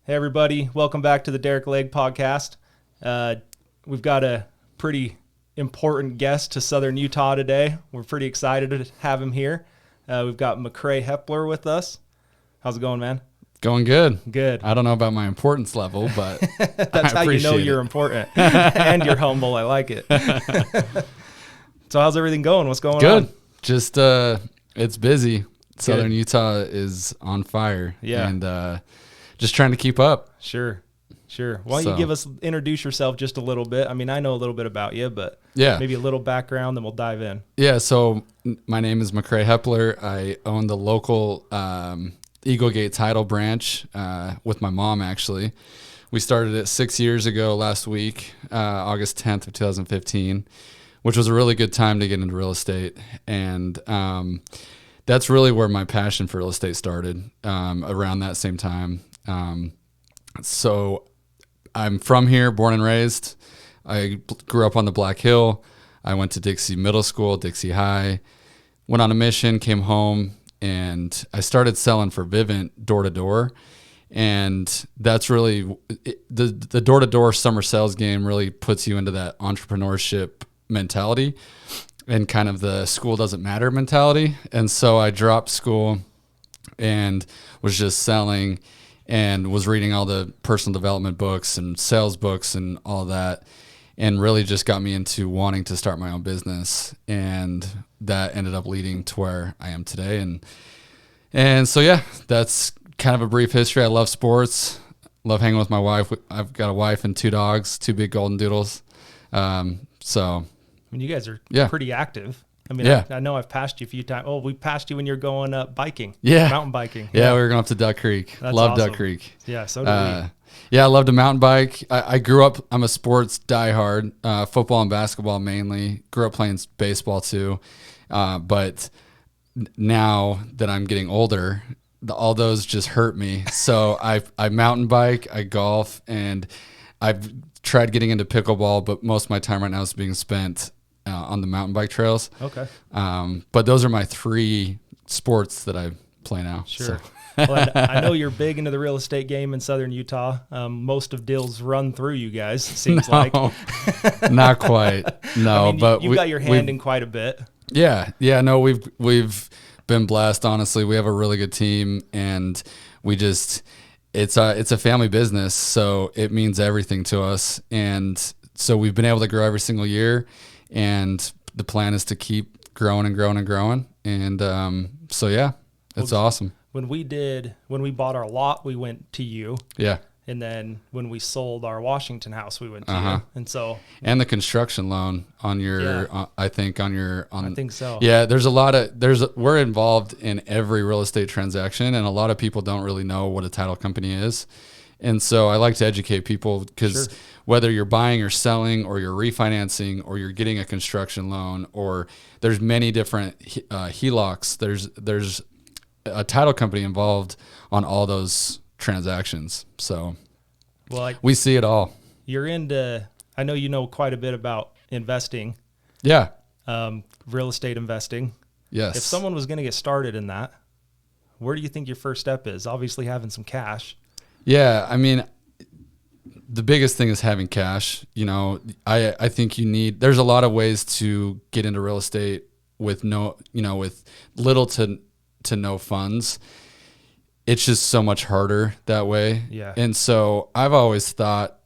Hey everybody, welcome back to the Derick podcast. We've got a pretty important guest to Southern Utah today. We're pretty excited to have him here. We've got Macrae Heppler with us. How's it going, man? Going good. Good. I don't know about my importance level, but that's how you know you're important and you're humble. I like it. So how's everything going? What's going on? Good. Just it's busy. Southern Utah is on fire. Yeah. And just trying to keep up. Sure. Why don't you introduce yourself just a little bit? I mean, I know a little bit about you, but maybe a little background, then we'll dive in. Yeah, so my name is Macrae Heppler. I own the local Eagle Gate title branch with my mom, actually. We started it 6 years ago last week, August 10th of 2015, which was a really good time to get into real estate. And that's really where my passion for real estate started, around that same time. So I'm from here, born and raised. I grew up on the Black Hill. I went to Dixie Middle School, Dixie High, went on a mission, came home, and I started selling for Vivint door to door. And that's really the door to door summer sales game really puts you into that entrepreneurship mentality and kind of the school doesn't matter mentality. And so I dropped school and was just selling and was reading all the personal development books and sales books and all that, and really just got me into wanting to start my own business. And that ended up leading to where I am today. And so, yeah, that's kind of a brief history. I love sports, love hanging with my wife. I've got a wife and 2 dogs, 2 big golden doodles. I mean, you guys are pretty active. I mean, I know I've passed you a few times. Oh, we passed you when you're going up biking. Yeah. Mountain biking. Yeah, we were going up to Duck Creek. That's love awesome. Duck Creek. Yeah, so do we. Yeah, I love to mountain bike. I grew up, I'm a sports diehard, football and basketball mainly. Grew up playing baseball too. But now that I'm getting older, all those just hurt me. So I mountain bike, I golf, and I've tried getting into pickleball, but most of my time right now is being spent on the mountain bike trails. Okay. But those are my 3 sports that I play now. Sure. So. Well, I know you're big into the real estate game in Southern Utah. Most of deals run through you guys, it seems like. Not quite. No, but you've got your hand in quite a bit. Yeah. No, we've been blessed. Honestly, we have a really good team, and it's a family business, so it means everything to us. And so we've been able to grow every single year, and the plan is to keep growing and growing and growing. And so yeah, it's awesome. When we bought our lot, we went to you. Yeah. And then when we sold our Washington house, we went to you. And the construction loan on your, I think so. Yeah. We're involved in every real estate transaction, and a lot of people don't really know what a title company is. And so I like to educate people because whether you're buying or selling, or you're refinancing, or you're getting a construction loan, or there's many different HELOCs, there's a title company involved on all those transactions. So we see it all. I know you know quite a bit about investing. Yeah. Real estate investing. Yes. If someone was going to get started in that, where do you think your first step is? Obviously having some cash. Yeah. I mean, the biggest thing is having cash. You know, I think there's a lot of ways to get into real estate with with little to no funds. It's just so much harder that way. Yeah. And so I've always thought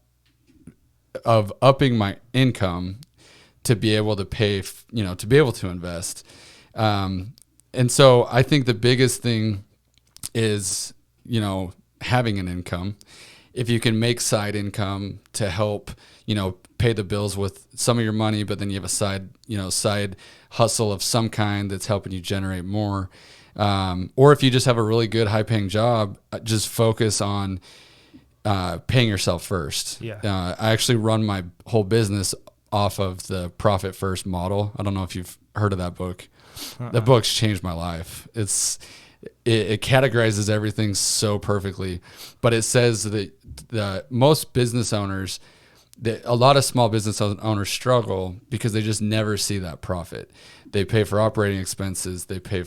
of upping my income to be able to pay, to be able to invest. And so I think the biggest thing is, having an income. If you can make side income to help, pay the bills with some of your money, but then you have a side hustle of some kind that's helping you generate more. Or if you just have a really good high paying job, just focus on paying yourself first. Yeah. I actually run my whole business off of the profit first model. I don't know if you've heard of that book. That book's changed my life. It categorizes everything so perfectly, but it says that most business owners, a lot of small business owners struggle because they just never see that profit. They pay for operating expenses. They pay,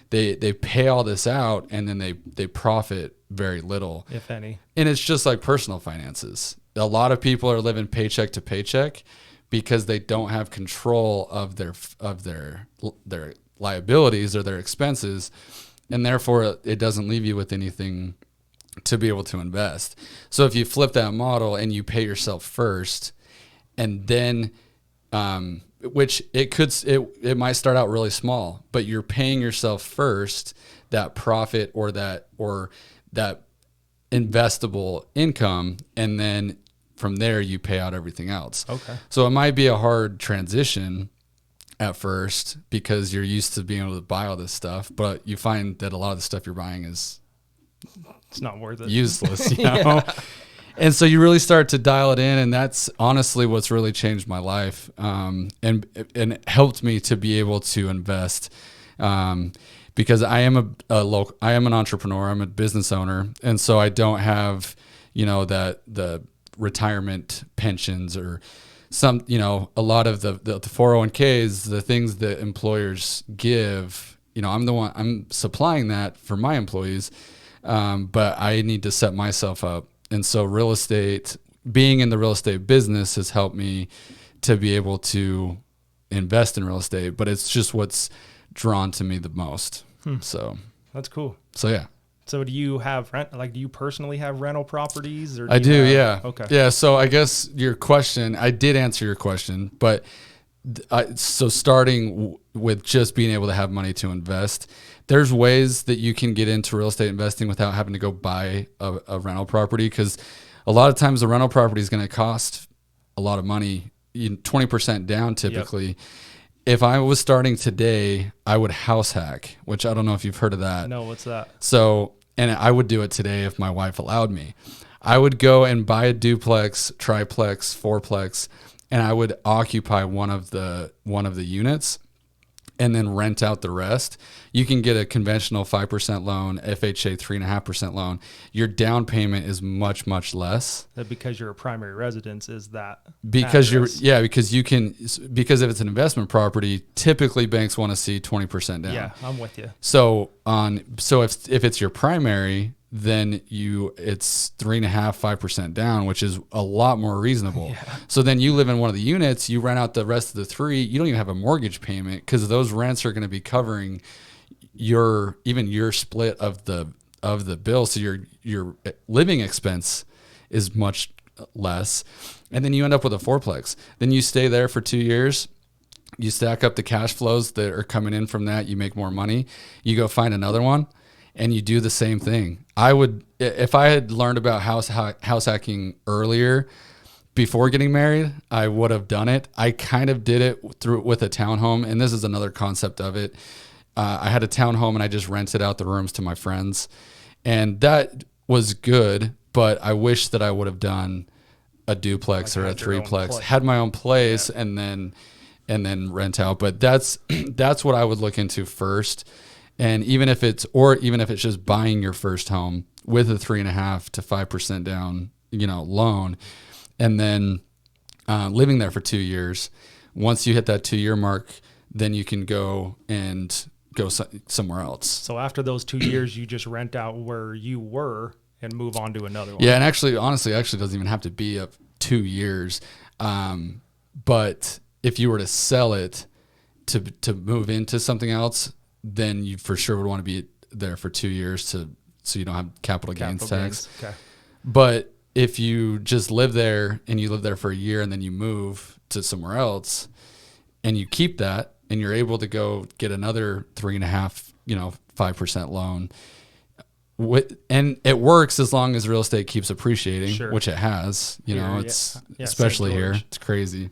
they pay all this out, and then they profit very little, if any. And it's just like personal finances. A lot of people are living paycheck to paycheck because they don't have control of their liabilities or their expenses, and therefore it doesn't leave you with anything to be able to invest. So if you flip that model and you pay yourself first, and then which it might start out really small, but you're paying yourself first that profit or that investable income, and then from there you pay out everything else. Okay. So it might be a hard transition at first because you're used to being able to buy all this stuff, but you find that a lot of the stuff you're buying is it's not worth it. Useless, you know? Yeah. And so you really start to dial it in, and that's honestly what's really changed my life, and helped me to be able to invest, because I am I am an entrepreneur, I'm a business owner, and so I don't have, that the retirement pensions or some, a lot of the 401ks, the things that employers give, I'm supplying that for my employees. But I need to set myself up. And so being in the real estate business has helped me to be able to invest in real estate, but it's just what's drawn to me the most. So that's cool. So, yeah. So do you have do you personally have rental properties? Or I do. Yeah. Okay. Yeah. So I guess I did answer your question, but so starting with just being able to have money to invest, there's ways that you can get into real estate investing without having to go buy a rental property, because a lot of times the rental property is going to cost a lot of money, 20% down typically. Yep. If I was starting today, I would house hack, which I don't know if you've heard of that. No, what's that? So, and I would do it today if my wife allowed me. I would go and buy a duplex, triplex, fourplex, and I would occupy one of the units and then rent out the rest. You can get a conventional 5% loan, FHA 3.5% loan. Your down payment is much, much less. Because you're a primary residence, is that? Because because if it's an investment property, typically banks want to see 20% down. Yeah, I'm with you. So if it's your primary, then it's 3.5-5% down, which is a lot more reasonable. Yeah. So then you live in one of the units, you rent out the rest of the three, you don't even have a mortgage payment because those rents are going to be covering your split of the bill. So your living expense is much less. And then you end up with a fourplex. Then you stay there for 2 years. You stack up the cash flows that are coming in from that. You make more money. You go find another one. And you do the same thing. If I had learned about house hacking earlier, before getting married, I would have done it. I kind of did it with a townhome, and this is another concept of it. I had a townhome, and I just rented out the rooms to my friends, and that was good. But I wish that I would have done a duplex or a threeplex, had my own place, yeah. and then rent out. But that's what I would look into first. And even if it's just buying your first home with a 3.5 to 5% down, loan, and then living there for 2 years. Once you hit that 2-year mark, then you can go somewhere else. So after those 2 years, you just rent out where you were and move on to another one. Yeah, and honestly, doesn't even have to be up 2 years. But if you were to sell it to move into something else, then you for sure would want to be there for 2 years so you don't have capital gains tax. Okay. But if you just live there and you live there for a year and then you move to somewhere else and you keep that and you're able to go get another 3.5, 5% loan, and it works as long as real estate keeps appreciating, sure. which it has, it's especially here, it's crazy.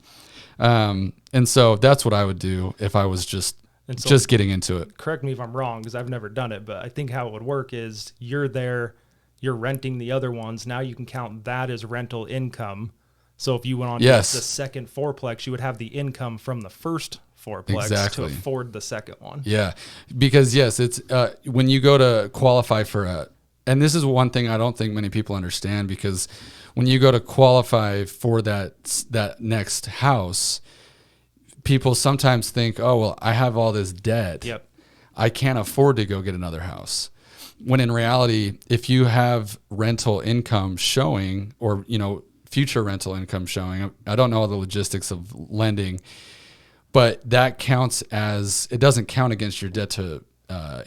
And so that's what I would do if I was just getting into it. Correct me if I'm wrong, because I've never done it, but I think how it would work is you're there, you're renting the other ones. Now you can count that as rental income. So if you went on to the second fourplex, you would have the income from the first fourplex to afford the second one. Yeah, because it's when you go to qualify for and this is one thing I don't think many people understand, because when you go to qualify for that next house, people sometimes think, oh, well, I have all this debt. Yep. I can't afford to go get another house. When in reality, if you have rental income showing, or, future rental income showing, I don't know all the logistics of lending, but that counts as, it doesn't count against your debt to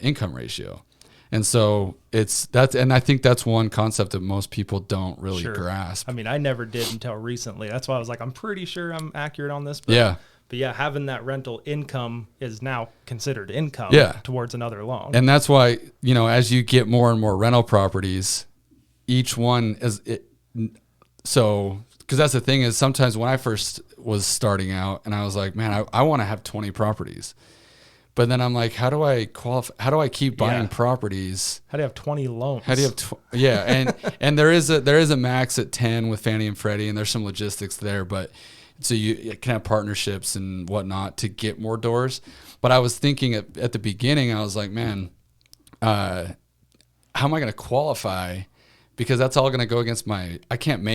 income ratio. And so and I think that's one concept that most people don't really grasp. I mean, I never did until recently. That's why I was like, I'm pretty sure I'm accurate on this. But yeah, having that rental income is now considered income towards another loan. And that's why, as you get more and more rental properties, each one is so, because that's the thing is, sometimes when I first was starting out and I was like, man, I want to have 20 properties. But then I'm like, how do I qualify? How do I keep buying properties? How do you have 20 loans? How do you have and there is a max at 10 with Fannie and Freddie, and there's some logistics there, but so you can have partnerships and whatnot to get more doors. But I was thinking at the beginning, I was like, man, how am I going to qualify? Because that's all going to go against I can't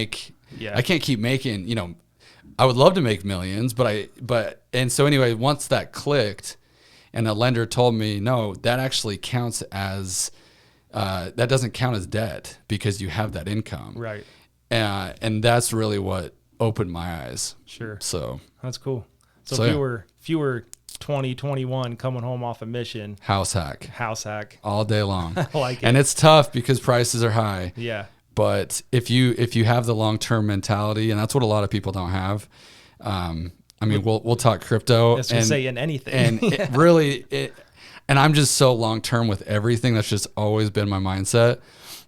keep making, I would love to make millions, and so anyway, once that clicked and a lender told me, no, that actually counts as, that doesn't count as debt because you have that income. Right. And that's really what opened my eyes. Sure. So that's cool. So if you were 20, 21 coming home off a mission. House hack. All day long. I like it. And it's tough because prices are high. Yeah. But if you have the long-term mentality, and that's what a lot of people don't have, I mean, we'll talk crypto. That's and say in anything. And and I'm just so long-term with everything. That's just always been my mindset,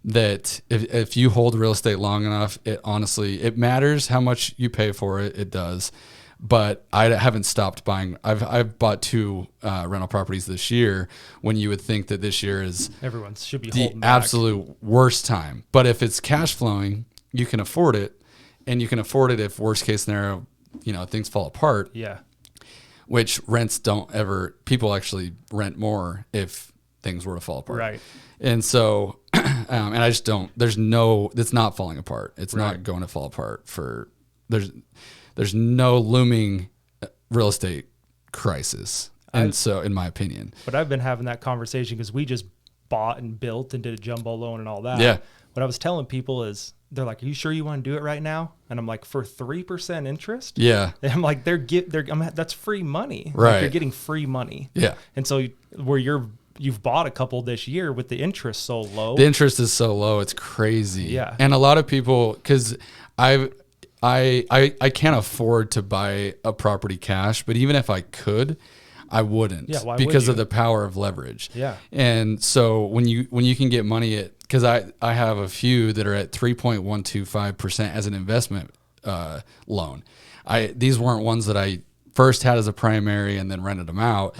that if you hold real estate long enough, it matters how much you pay for it. It does. But I haven't stopped buying. I've bought 2 rental properties this year, when you would think that this year is everyone should be the holding back. Absolute worst time. But if it's cash flowing, you can afford it, and you can afford it if worst case scenario, things fall apart. Yeah. Which people actually rent more if things were to fall apart. Right. And so, and I just don't, it's not falling apart. It's not going to fall apart there's no looming real estate crisis. And so, in my opinion. But I've been having that conversation because we just bought and built and did a jumbo loan and all that. Yeah. What I was telling people is, they're like, are you sure you want to do it right now? And I'm like, for 3% interest? Yeah. And I'm like, that's free money. Right. Like, you're getting free money. Yeah. And so where you've bought a couple this year with the interest so low. The interest is so low. It's crazy. Yeah. And a lot of people, because I can't afford to buy a property cash, but even if I could, I wouldn't. Yeah, why because would you? of the power of leverage. Yeah. And so when you can get money at, because I have a few that are at 3.125% as an investment loan. These weren't ones that I first had as a primary and then rented them out.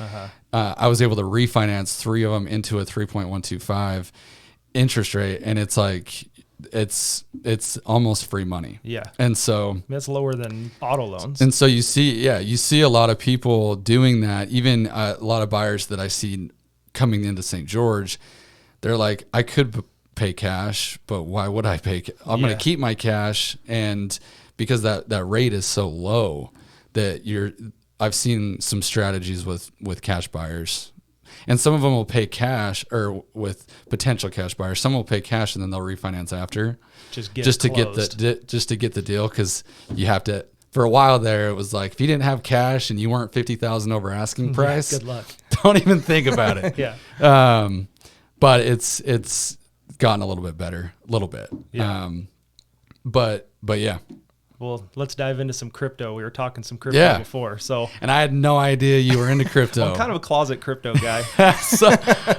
I was able to refinance 3 of them into a 3.125 interest rate, and it's like it's almost free money. Yeah. And so that's lower than auto loans. And so you see a lot of people doing that. Even a lot of buyers that I see coming into St. George, they're like, I could pay cash, but why would I pay? I'm going to keep my cash. And because that rate is so low that I've seen some strategies with cash buyers, and some of them will pay cash, or with potential cash buyers, some will pay cash and then they'll refinance after just to get the deal. Cause you have to, for a while there, it was like, if you didn't have cash and you weren't 50,000 over asking price, good luck. Don't even think about it. Yeah. But it's gotten a little bit better, a little bit. Yeah. But yeah. Well, let's dive into some crypto. We were talking some crypto before, and I had no idea you were into crypto. I'm kind of a closet crypto guy. So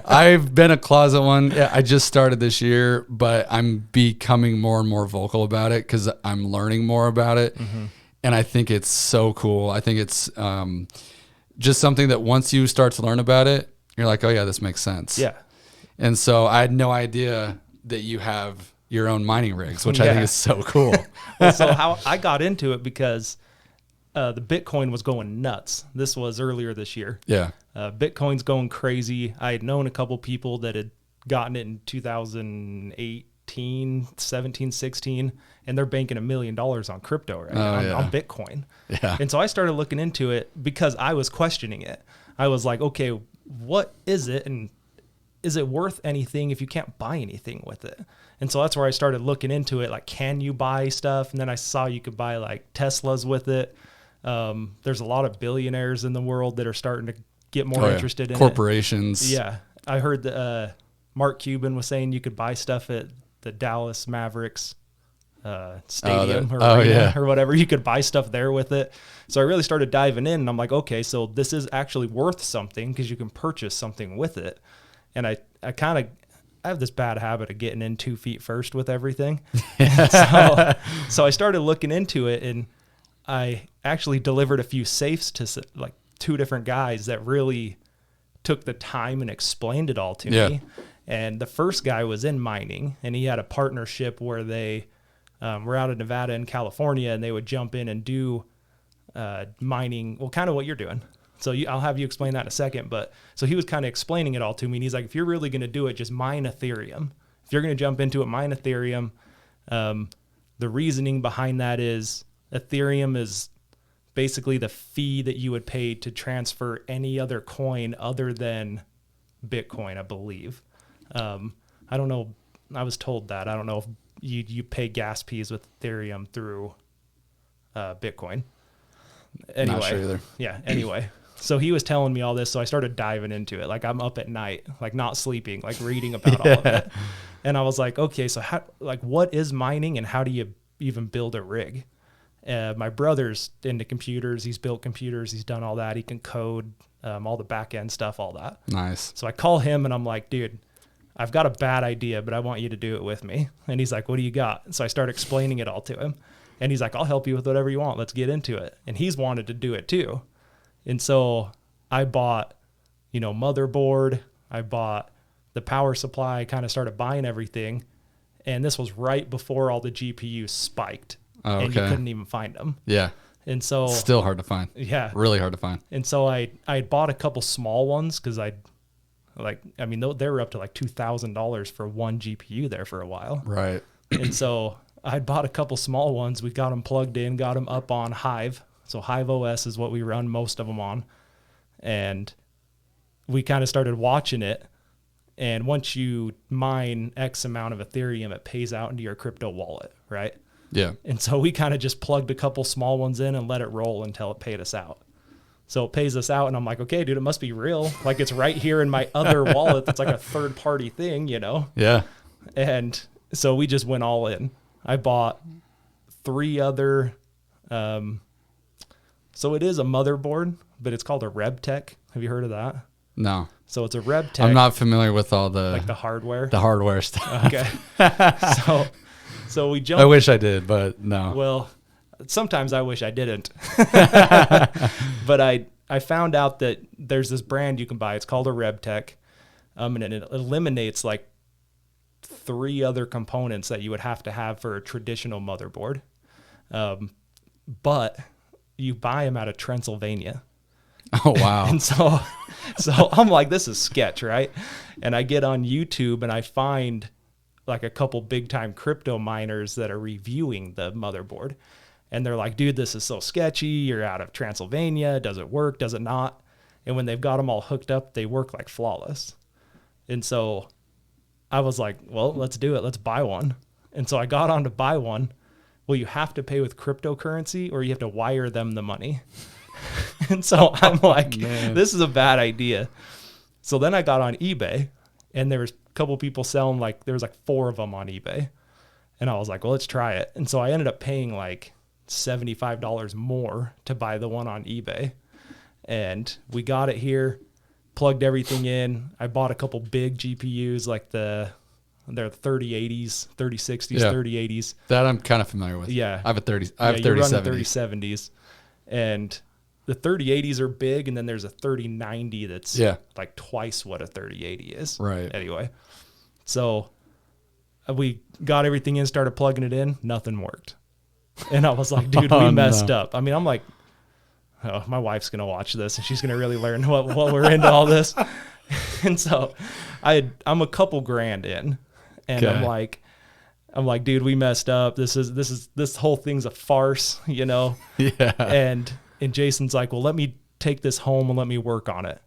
I've been a closet one. Yeah, I just started this year, but I'm becoming more and more vocal about it because I'm learning more about it, and I think it's so cool. I think it's just something that once you start to learn about it, you're like, oh yeah, this makes sense. Yeah. And so I had no idea that you have your own mining rigs, which I think is so cool. So how I got into it because the Bitcoin was going nuts. This was earlier this year. Yeah. Bitcoin's going crazy. I had known a couple people that had gotten it in 2018, 17, 16, and they're banking $1 million on crypto right now, on Bitcoin. Yeah. And so I started looking into it because I was questioning it. I was like, okay, what is it? And is it worth anything if you can't buy anything with it? And so that's where I started looking into it. Like, can you buy stuff? And then I saw you could buy like Teslas with it. There's a lot of billionaires in the world that are starting to get more interested in corporations. Yeah. I heard that Mark Cuban was saying you could buy stuff at the Dallas Mavericks stadium or whatever. You could buy stuff there with it. So I really started diving in, and I'm like, okay, so this is actually worth something because you can purchase something with it. And I have this bad habit of getting in 2 feet first with everything. So I started looking into it, and I actually delivered a few safes to like 2 different guys that really took the time and explained it all to me. And the first guy was in mining, and he had a partnership where they were out of Nevada and California, and they would jump in and do mining, well, kind of what you're doing. So I'll have you explain that in a second. But so he was kind of explaining it all to me, and he's like, if you're really going to do it, just mine Ethereum. If you're going to jump into it, mine Ethereum. The reasoning behind that is Ethereum is basically the fee that you would pay to transfer any other coin other than Bitcoin, I believe. I don't know. I was told that. I don't know if you pay gas fees with Ethereum through Bitcoin. Anyway, not sure either. Yeah. Anyway, so he was telling me all this, so I started diving into it. Like, I'm up at night, like not sleeping, like reading about all of it. And I was like, okay, so how, like, what is mining, and how do you even build a rig? My brother's into computers. He's built computers. He's done all that. He can code, all the back end stuff, all that. Nice. So I call him, and I'm like, dude, I've got a bad idea, but I want you to do it with me. And he's like, what do you got? And so I start explaining it all to him. And he's like, I'll help you with whatever you want. Let's get into it. And he's wanted to do it too. And so I bought, motherboard. I bought the power supply. I kind of started buying everything. And this was right before all the GPUs spiked. Oh, okay. And you couldn't even find them. Yeah. And so still hard to find. Yeah. Really hard to find. And so I bought a couple small ones because they were up to like $2,000 for one GPU there for a while. Right. And so I bought a couple small ones. We got them plugged in, got them up on Hive. So Hive OS is what we run most of them on. And we kind of started watching it. And once you mine X amount of Ethereum, it pays out into your crypto wallet, right? Yeah. And so we kind of just plugged a couple small ones in and let it roll until it paid us out. So it pays us out, and I'm like, okay, dude, it must be real. Like, it's right here in my other wallet that's like a third-party thing, Yeah. And so we just went all in. I bought 3 other, so it is a motherboard, but it's called a RebTech. Have you heard of that? No. So it's a RebTech. I'm not familiar with all the hardware. The hardware stuff. Okay. So we jumped. I wish I did, but no. Well, sometimes I wish I didn't. But I found out that there's this brand you can buy. It's called a RebTech. And it eliminates like 3 other components that you would have to have for a traditional motherboard. But you buy them out of Transylvania. Oh, wow. And so I'm like, this is sketch, right? And I get on YouTube and I find like a couple big time crypto miners that are reviewing the motherboard. And they're like, dude, this is so sketchy. You're out of Transylvania. Does it work? Does it not? And when they've got them all hooked up, they work like flawless. And so I was like, well, let's do it. Let's buy one. And so I got on to buy one. Well, you have to pay with cryptocurrency or you have to wire them the money. And so I'm like, this is a bad idea. So then I got on eBay, and there was a couple people selling, like, there was like 4 of them on eBay. And I was like, well, let's try it. And so I ended up paying like $75 more to buy the one on eBay. And we got it here, plugged everything in. I bought a couple big GPUs, like they're 3080s, 3060s, 3080s. That I'm kind of familiar with. Yeah. I have 3070s. You run the 3070s. And the 3080s are big, and then there's a 3090 that's like twice what a 3080 is. Right. Anyway, so we got everything in, started plugging it in. Nothing worked. And I was like, dude, we messed up. I mean, I'm like, oh, my wife's going to watch this, and she's going to really learn what we're into all this. And so I'm a couple grand in, and Okay. I'm like, dude, we messed up. This whole thing's a farce, you know? Yeah. And Jason's like, well, let me take this home and let me work on it.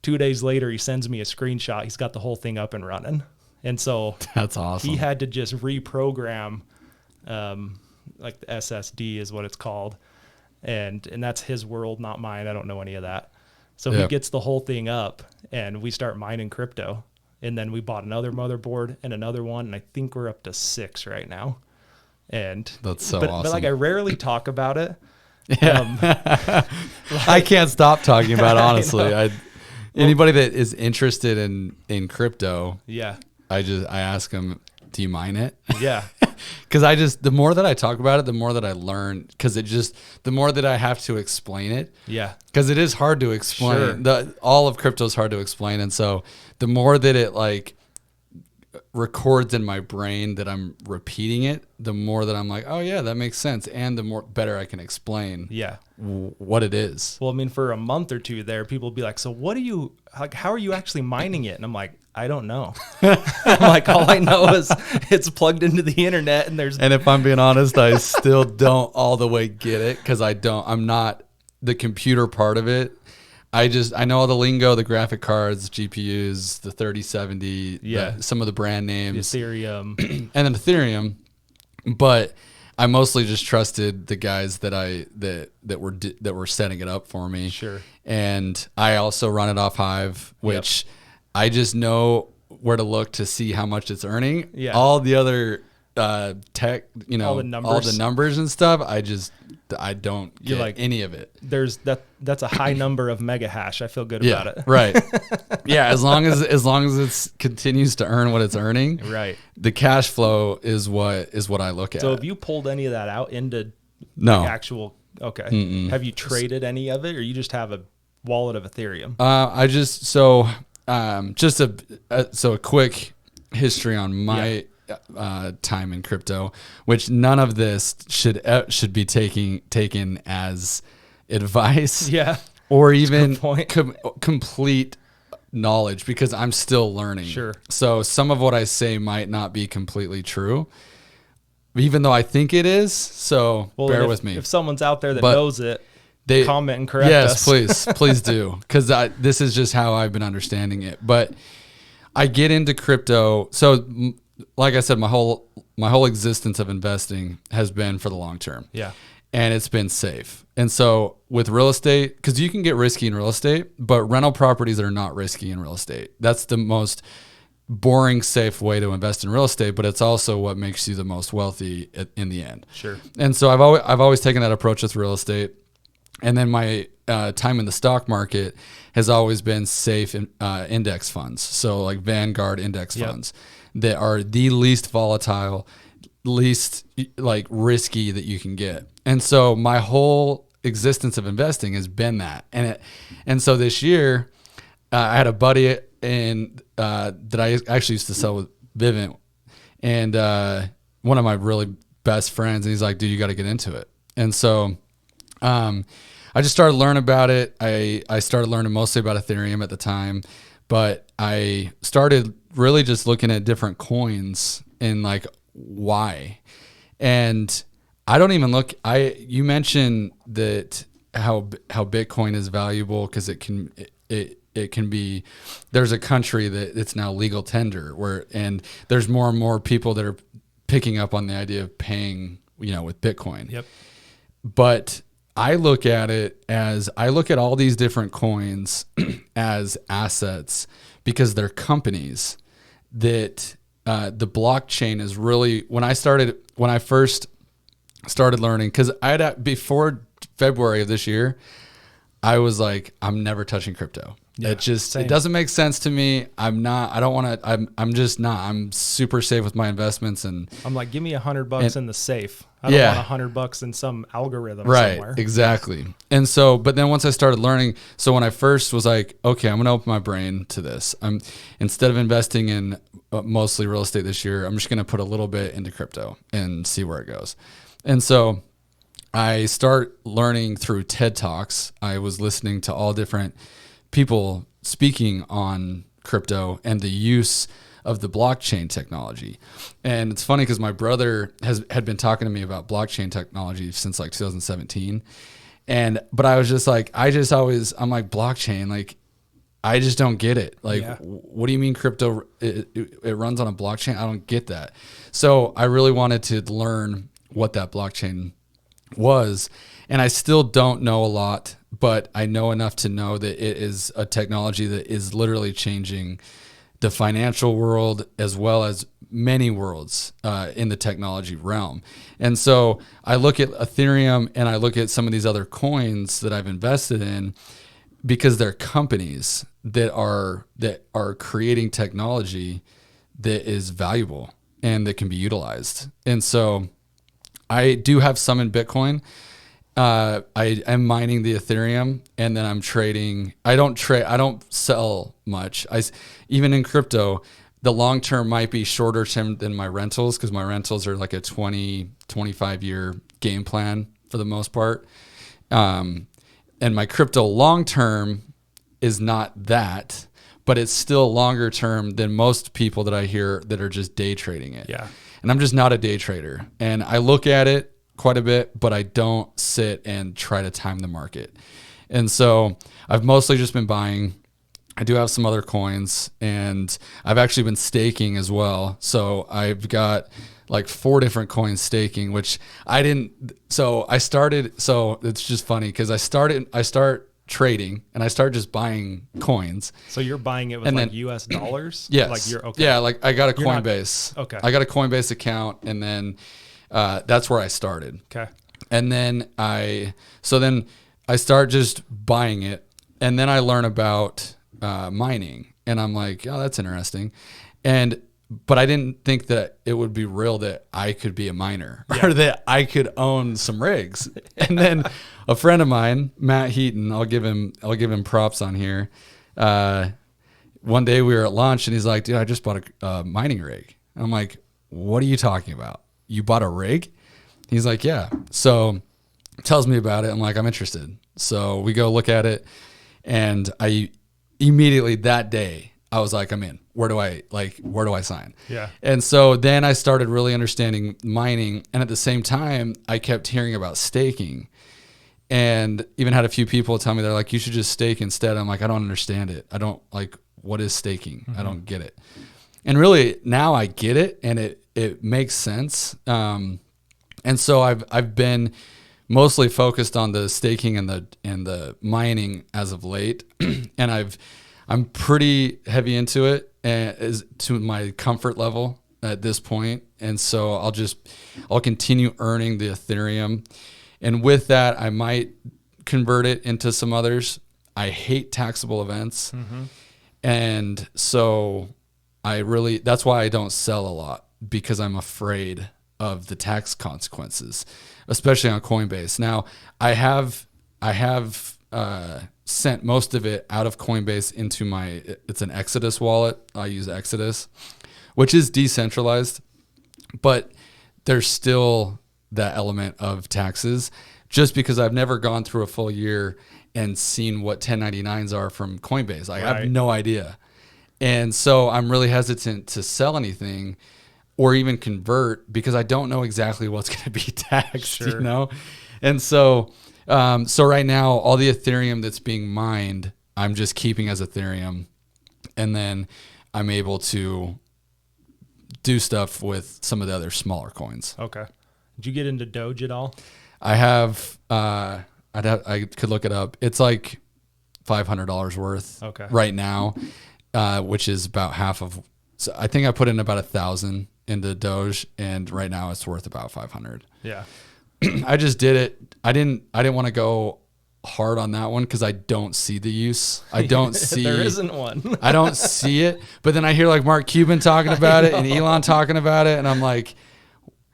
2 days later, he sends me a screenshot. He's got the whole thing up and running. And so That's awesome. he had to just reprogram, like the SSD is what it's called. And that's his world, not mine. I don't know any of that. So he gets the whole thing up, and we start mining crypto. And then we bought another motherboard and another one, and I think we're up to 6 right now. And That's so but awesome. like I rarely talk about it. Yeah. I can't stop talking about it, honestly. Anybody that is interested in crypto, Yeah. I ask them, do you mine it? Yeah. Because the more that I talk about it, the more that I learn. Because the more that I have to explain it. Yeah. Because it is hard to explain. Sure. All of crypto is hard to explain, and so the more that it like records in my brain that I'm repeating it, the more that I'm like, oh yeah, that makes sense, and the more better I can explain. Yeah. What it is. Well, I mean, for a month or two there, people will be like, so how are you actually mining it? And I'm like, I don't know. I'm like, all I know is it's plugged into the internet and And if I'm being honest, I still don't all the way get it because I'm not the computer part of it. I know all the lingo, the graphic cards, GPUs, the 3070, some of the brand names, Ethereum, and then Ethereum. But I mostly just trusted the guys that were setting it up for me. Sure. And I also run it off Hive, which I just know where to look to see how much it's earning. Yeah. All the other tech, all the numbers and stuff, I don't get like, any of it. That's a high number of mega hash. I feel good about it. Right. Yeah, as long as it continues to earn what it's earning, Right. the cash flow is what I look at. So have you pulled any of that out into No. actual okay. Have you traded any of it, or you just have a wallet of Ethereum? A quick history on my time in crypto, which none of this should be taken as advice, Yeah. or even point. complete knowledge, because I'm still learning. Sure. So some of what I say might not be completely true, even though I think it is. So bear with me. If someone's out there that knows it, comment and correct us. Yes, please do, because this is just how I've been understanding it. But I get into crypto. So like I said, my whole existence of investing has been for the long term. Yeah. And it's been safe. And so with real estate, because you can get risky in real estate, but rental properties are not risky in real estate. That's the most boring, safe way to invest in real estate, but it's also what makes you the most wealthy in the end. Sure. And so I've always taken that approach with real estate. And then my time in the stock market has always been safe index funds. So like Vanguard index funds that are the least volatile, least like risky that you can get. And so my whole existence of investing has been that. And so this year I had a buddy that I actually used to sell with Vivint, and one of my really best friends, and he's like, dude, you got to get into it. And so I just started learning about it. I started learning mostly about Ethereum at the time, but I started really just looking at different coins and like why. And I don't even look. You mentioned that how Bitcoin is valuable because it can be. There's a country that it's now legal tender and there's more and more people that are picking up on the idea of paying with Bitcoin. Yep. But I look at all these different coins as assets because they're companies that the blockchain is really, when I first started learning, because before February of this year, I was like, I'm never touching crypto. Yeah, it doesn't make sense to me. I'm just not. I'm super safe with my investments, and I'm like, give me $100 in the safe. I don't want $100 in some algorithm somewhere. Right, exactly. And so, but then once I started learning, so when I first was like, okay, I'm going to open my brain to this. Instead of investing in mostly real estate this year, I'm just going to put a little bit into crypto and see where it goes. And so I start learning through TED Talks. I was listening to all different people speaking on crypto and the use of the blockchain technology. And it's funny because my brother had been talking to me about blockchain technology since like 2017. But I was just like, I'm like, blockchain, like, I just don't get it. Like, what do you mean crypto, it runs on a blockchain? I don't get that. So I really wanted to learn what that blockchain was. And I still don't know a lot, but I know enough to know that it is a technology that is literally changing the financial world as well as many worlds in the technology realm. And so I look at Ethereum and I look at some of these other coins that I've invested in because they're companies that are creating technology that is valuable and that can be utilized. And so I do have some in Bitcoin. I am mining the Ethereum, and then I'm trading. I don't sell much. Even in crypto, the long term might be shorter term than my rentals, because my rentals are like a 25 year game plan for the most part. And my crypto long term is not that, but it's still longer term than most people that I hear that are just day trading it. Yeah. And I'm just not a day trader. And I look at it quite a bit, but I don't sit and try to time the market. And so I've mostly just been buying. I do have some other coins, and I've actually been staking as well. So I've got like 4 different coins staking, which I didn't. So it's just funny because I start trading and I start just buying coins. So you're buying it with like US dollars? Yes. Like you're okay. Yeah. Like I got a Coinbase. Okay. I got a Coinbase account, and then that's where I started. Okay. And then I start just buying it, and then I learn about mining, and I'm like, oh, that's interesting. But I didn't think that it would be real that I could be a miner or that I could own some rigs. And then a friend of mine, Matt Heaton, I'll give him props on here. One day we were at lunch, and he's like, dude, I just bought a mining rig. And I'm like, what are you talking about? You bought a rig? He's like, yeah. So tells me about it. I'm like, I'm interested. So we go look at it, and I immediately that day I was like, I'm in. Where do I sign? Yeah. And so then I started really understanding mining, and at the same time I kept hearing about staking, and even had a few people tell me, they're like, you should just stake instead. I'm like, I don't understand it. I don't like, what is staking? I don't get it. And really now I get it, and it makes sense. And so I've been mostly focused on the staking and the mining as of late. And I'm pretty heavy into it, as to my comfort level at this point. And so I'll continue earning the Ethereum. And with that, I might convert it into some others. I hate taxable events. Mm-hmm. And so that's why I don't sell a lot, because I'm afraid of the tax consequences, especially on Coinbase. Now I have sent most of it out of Coinbase into it's an Exodus wallet. I use Exodus, which is decentralized, but there's still that element of taxes, just because I've never gone through a full year and seen what 1099s are from Coinbase. I have no idea. And so I'm really hesitant to sell anything or even convert, because I don't know exactly what's going to be taxed, you know? And so right now, all the Ethereum that's being mined, I'm just keeping as Ethereum. And then I'm able to do stuff with some of the other smaller coins. Okay. Did you get into Doge at all? I have, I could look it up. It's like $500 worth right now, which is about half of, so I think I put in about 1,000 into Doge, and right now it's worth about 500. Yeah. I just did it. I didn't want to go hard on that one because I don't see the use. I don't see. There isn't one. I don't see it. But then I hear like Mark Cuban talking about it and Elon talking about it, and I'm like,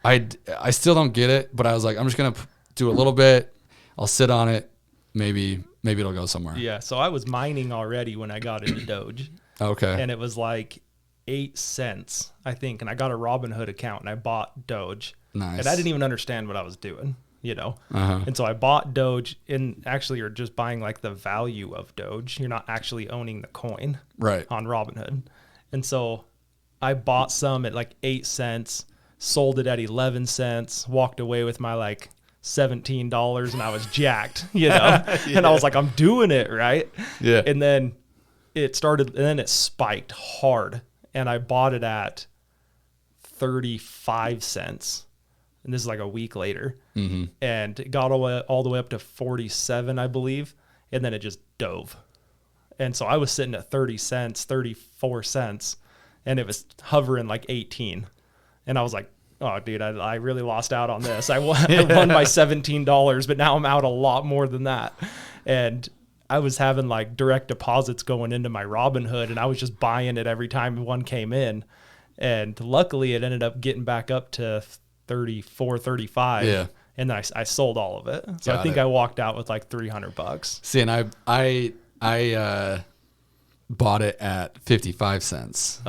I still don't get it. But I was like, I'm just gonna do a little bit. I'll sit on it. Maybe it'll go somewhere. Yeah. So I was mining already when I got into Doge. Okay. And it was like 8 cents, I think. And I got a Robinhood account and I bought Doge. Nice. And I didn't even understand what I was doing. And so I bought Doge, and actually you're just buying like the value of Doge. You're not actually owning the coin on Robinhood. And so I bought some at like 8 cents, sold it at 11 cents, walked away with my like $17, and I was jacked, and I was like, I'm doing it right. Yeah. And then it spiked hard, and I bought it at 35 cents. And this is like a week later, and it got all the way up to 47, I believe. And then it just dove. And so I was sitting at 30 cents, 34 cents, and it was hovering like 18. And I was like, oh, dude, I really lost out on this. I won my $17, but now I'm out a lot more than that. And I was having like direct deposits going into my Robinhood, and I was just buying it every time one came in. And luckily it ended up getting back up to 34, 35. Yeah. And then I sold all of it. So I think I walked out with like $300. See, and I bought it at 55 cents.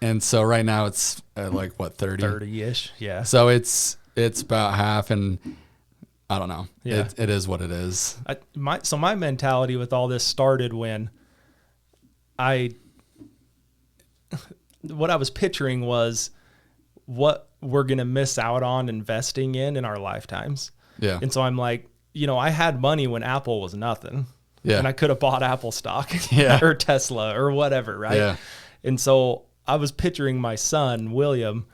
And so right now it's like what, 30? 30-ish. Yeah. So it's about half, and I don't know. Yeah. It is what it is. So my mentality with all this started when what I was picturing was what we're going to miss out on investing in our lifetimes. Yeah. And so I'm like, I had money when Apple was nothing. Yeah. And I could have bought Apple stock or Tesla or whatever. Right. Yeah. And so I was picturing my son, William,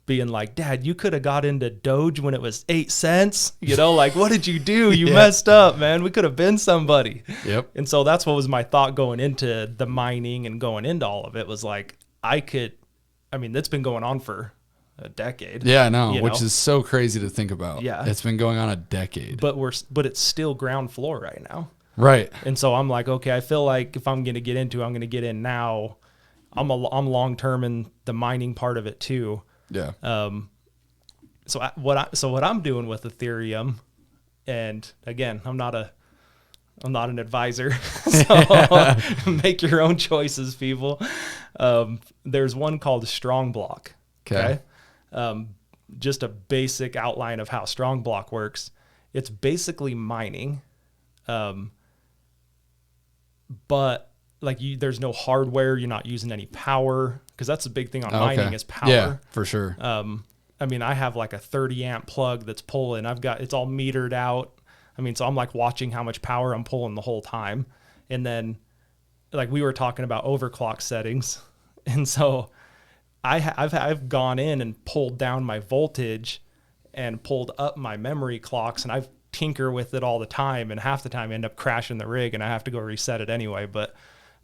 being like, Dad, you could have got into Doge when it was 8 cents. Like, what did you do? You messed up, man. We could have been somebody. Yep. And so that's what was my thought going into the mining and going into all of it, was like, that's been going on for a decade. Yeah, I know, which is so crazy to think about. Yeah. It's been going on a decade. But it's still ground floor right now. Right. And so I'm like, okay, I feel like if I'm going to get into it, I'm going to get in now. I'm long-term in the mining part of it too. Yeah. So what I'm doing with Ethereum, and again, I'm not an advisor, so make your own choices, people. There's one called Strong Block. Okay. Just a basic outline of how Strong Block works. It's basically mining. But like there's no hardware. You're not using any power, because that's the big thing on mining is power. Yeah, for sure. I have like a 30 amp plug that's pulling. It's all metered out. So I'm like watching how much power I'm pulling the whole time. And then like we were talking about overclock settings. And so I've gone in and pulled down my voltage and pulled up my memory clocks, and I've tinker with it all the time. And half the time I end up crashing the rig and I have to go reset it anyway. But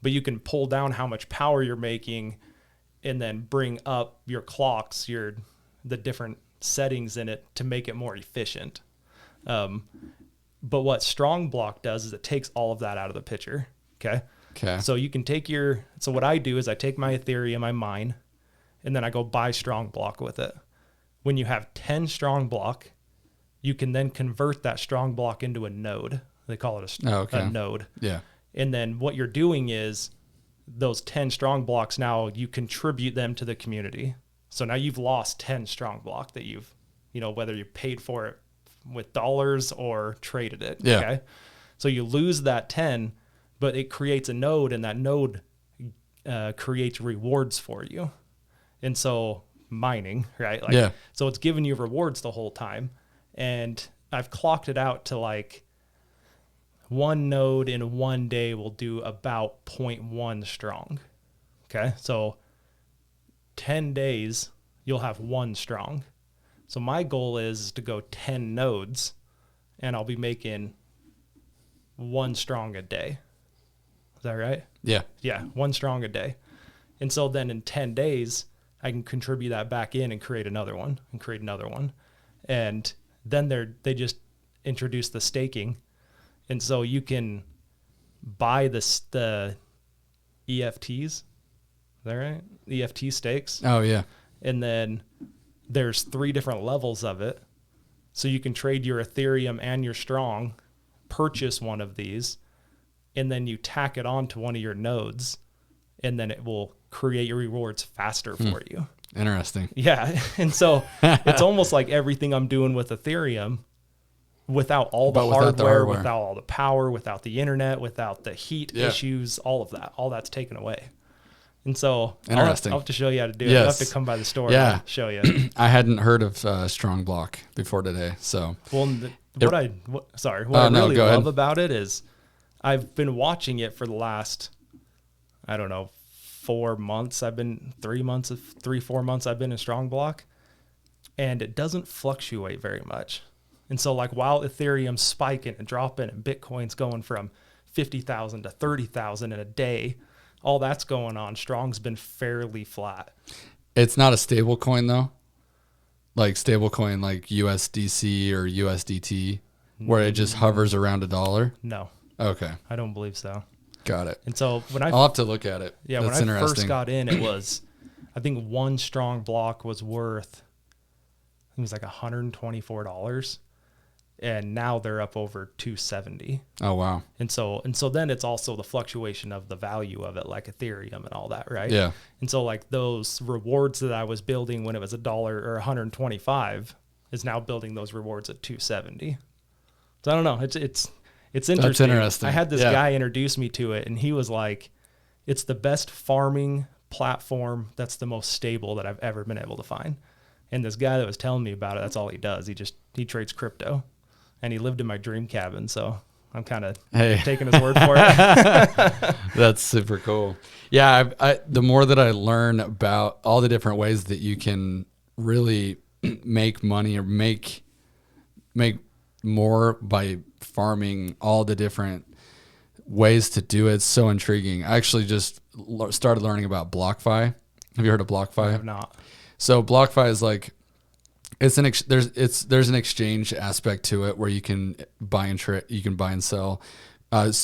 you can pull down how much power you're making and then bring up your clocks, the different settings in it to make it more efficient. But what Strong Block does is it takes all of that out of the picture. Okay. So you can take so what I do is I take my Ethereum, I mine, and then I go buy Strong Block with it. When you have 10 Strong Block, you can then convert that Strong Block into a node. They call it a node. Yeah. And then what you're doing is those 10 Strong Blocks, now you contribute them to the community. So now you've lost 10 Strong Block that you've, whether you paid for it with dollars or traded it. Yeah. Okay. So you lose that 10, but it creates a node, and that node creates rewards for you. And so mining, right? So it's giving you rewards the whole time. And I've clocked it out to like one node in one day will do about 0.1 strong. Okay. So 10 days, you'll have 1 strong. So my goal is to go 10 nodes, and I'll be making 1 strong a day. Is that right? Yeah. Yeah. 1 strong a day. And so then in 10 days, I can contribute that back in and create another one and create another one. And then they just introduced the staking. And so you can buy the EFTs. Is that right? EFT stakes. Oh, yeah. And then there's 3 different levels of it. So you can trade your Ethereum and your Strong, purchase one of these, and then you tack it on to one of your nodes, and then it will create your rewards faster for you. Interesting. Yeah. And so it's almost like everything I'm doing with Ethereum, without all the But without the hardware, hardware. without all the power, without the internet, without the heat Yeah. issues, all of that, all that's taken away. And so Interesting. I'll have to show you how to do it. You'll have Yes. to come by the store Yeah. and I'll show you. I hadn't heard of Strong Block before today, so Well, what I no, really go love ahead. about it is I've been watching it for the last, I don't know, 4 months. 4 months I've been in Strong Block, and it doesn't fluctuate very much. And so like while Ethereum's spiking and dropping and Bitcoin's going from 50,000 to 30,000 in a day, all that's going on, Strong's been fairly flat. it's not a stable coin though. Like stable coin like USDC or USDT where it just hovers around $1. No, Okay. I don't believe so. Got it. And so when I'll have to look at it. Yeah, That's when I interesting. first got in, it was, I think one Strong Block was worth, I think it was like $124, and now they're up over 270. Oh wow. And so then it's also the fluctuation of the value of it, like Ethereum and all that, right? Yeah. And so like those rewards that I was building when it was $1 or 125 is now building those rewards at 270. So I don't know. It's interesting. interesting. I had this Yeah. guy introduce me to it, and he was like, it's the best farming platform that's the most stable that I've ever been able to find. And this guy that was telling me about it, that's all he does. He trades crypto, and he lived in my dream cabin. So I'm kind of taking his word for it. That's super cool. Yeah. The more that I learn about all the different ways that you can really make money or make more by farming, all the different ways to do it, it's so intriguing. I actually just started learning about BlockFi. Have you heard of BlockFi? I have not. So BlockFi is like there's an exchange aspect to it where you can buy and sell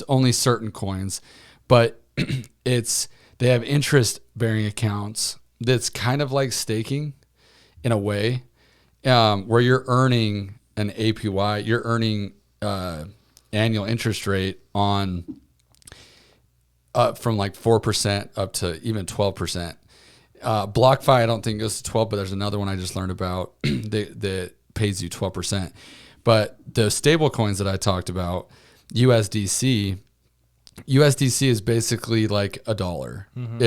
only certain coins, but they have interest bearing accounts that's kind of like staking in a way, where you're earning an APY, you're earning annual interest rate on from like 4% up to even 12%. BlockFi, I don't think goes to 12, but there's another one I just learned about that pays you 12%. But the stable coins that I talked about, USDC is basically like $1. Mm-hmm.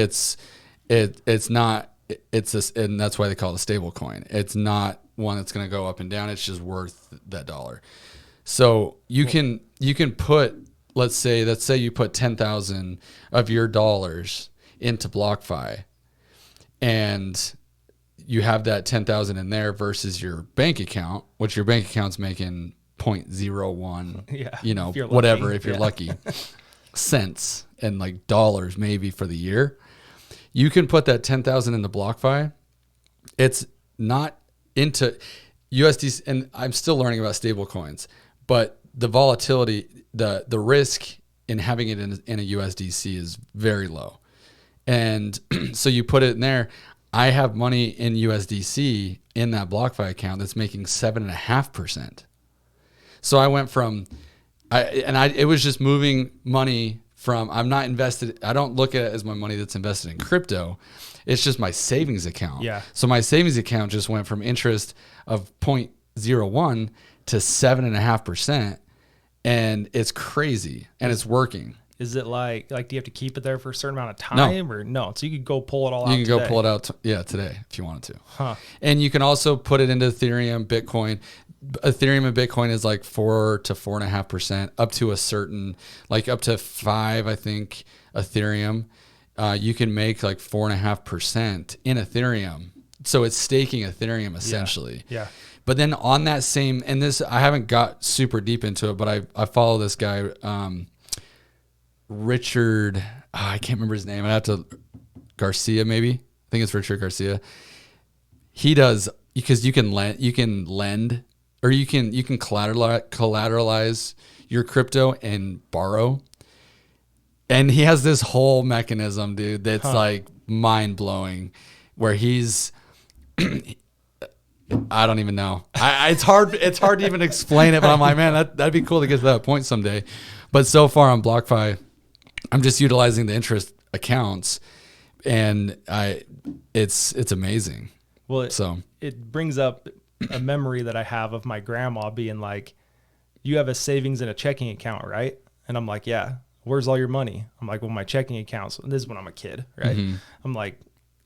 And that's why they call it a stable coin. It's not one that's going to go up and down. It's just worth that $1. So you can put, let's say you put 10,000 of your dollars into BlockFi, and you have that 10,000 in there versus your bank account, which your bank account's making 0.01, whatever, if you're lucky, cents and like dollars maybe for the year. You can put that 10,000 into BlockFi. It's not into USD, and I'm still learning about stable coins, but the volatility, the risk in having it in a USDC is very low. And so you put it in there. I have money in USDC in that BlockFi account that's making 7.5%. So I went from, it was just moving money from, I'm not invested. I don't look at it as my money that's invested in crypto. It's just my savings account. Yeah. So my savings account just went from interest of 0.01 to 7.5%. And it's crazy, and it's working. Is it like do you have to keep it there for a certain amount of time or no? So you could go pull it all out. You can go pull it out. Today if you wanted to. Huh. And you can also put it into Ethereum, Bitcoin. Ethereum and Bitcoin is like 4 to 4.5%, up to a certain, like up to 5, I think. Ethereum, you can make like 4.5% in Ethereum. So it's staking Ethereum essentially. Yeah. But then on that same, and this, I haven't got super deep into it, but I follow this guy, Richard, I can't remember his name. I have to, Garcia maybe. I think it's Richard Garcia. He does, because you can lend, or you can collateralize your crypto and borrow. And he has this whole mechanism, dude, that's like mind blowing, where he's, I don't even know. It's hard to even explain it, but I'm like, man, that'd be cool to get to that point someday. But so far on BlockFi, I'm just utilizing the interest accounts, and it's amazing. Well, it brings up a memory that I have of my grandma being like, you have a savings and a checking account, right? And I'm like, yeah. Where's all your money? I'm like, well, my checking accounts. This is when I'm a kid, right? Mm-hmm. I'm like,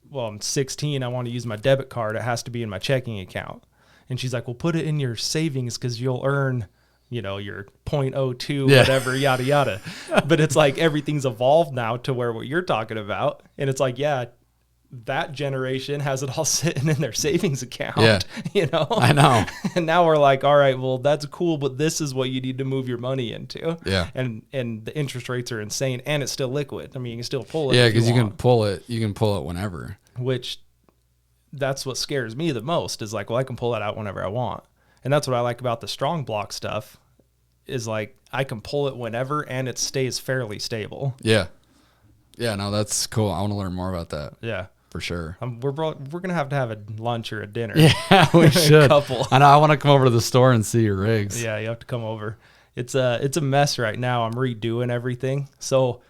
well, I'm 16. I want to use my debit card. It has to be in my checking account. And she's like, well, put it in your savings because you'll earn, you know, your 0.02, whatever, yada, yada. But it's like everything's evolved now to where what you're talking about. And it's like, yeah, that generation has it all sitting in their savings account, you know? I know. And now we're like, all right, well, that's cool, but this is what you need to move your money into. Yeah. And the interest rates are insane, and it's still liquid. I mean, you can still pull it. Yeah, because you can pull it. You can pull it whenever. Which, that's what scares me the most is like, well, I can pull that out whenever I want. And that's what I like about the strong block stuff is like, I can pull it whenever and it stays fairly stable. Yeah. Yeah, no, that's cool. I want to learn more about that. Yeah. For sure. We're going to have a lunch or a dinner. Yeah, we should. A couple. I know. I want to come over to the store and see your rigs. Yeah, you have to come over. It's a mess right now. I'm redoing everything. So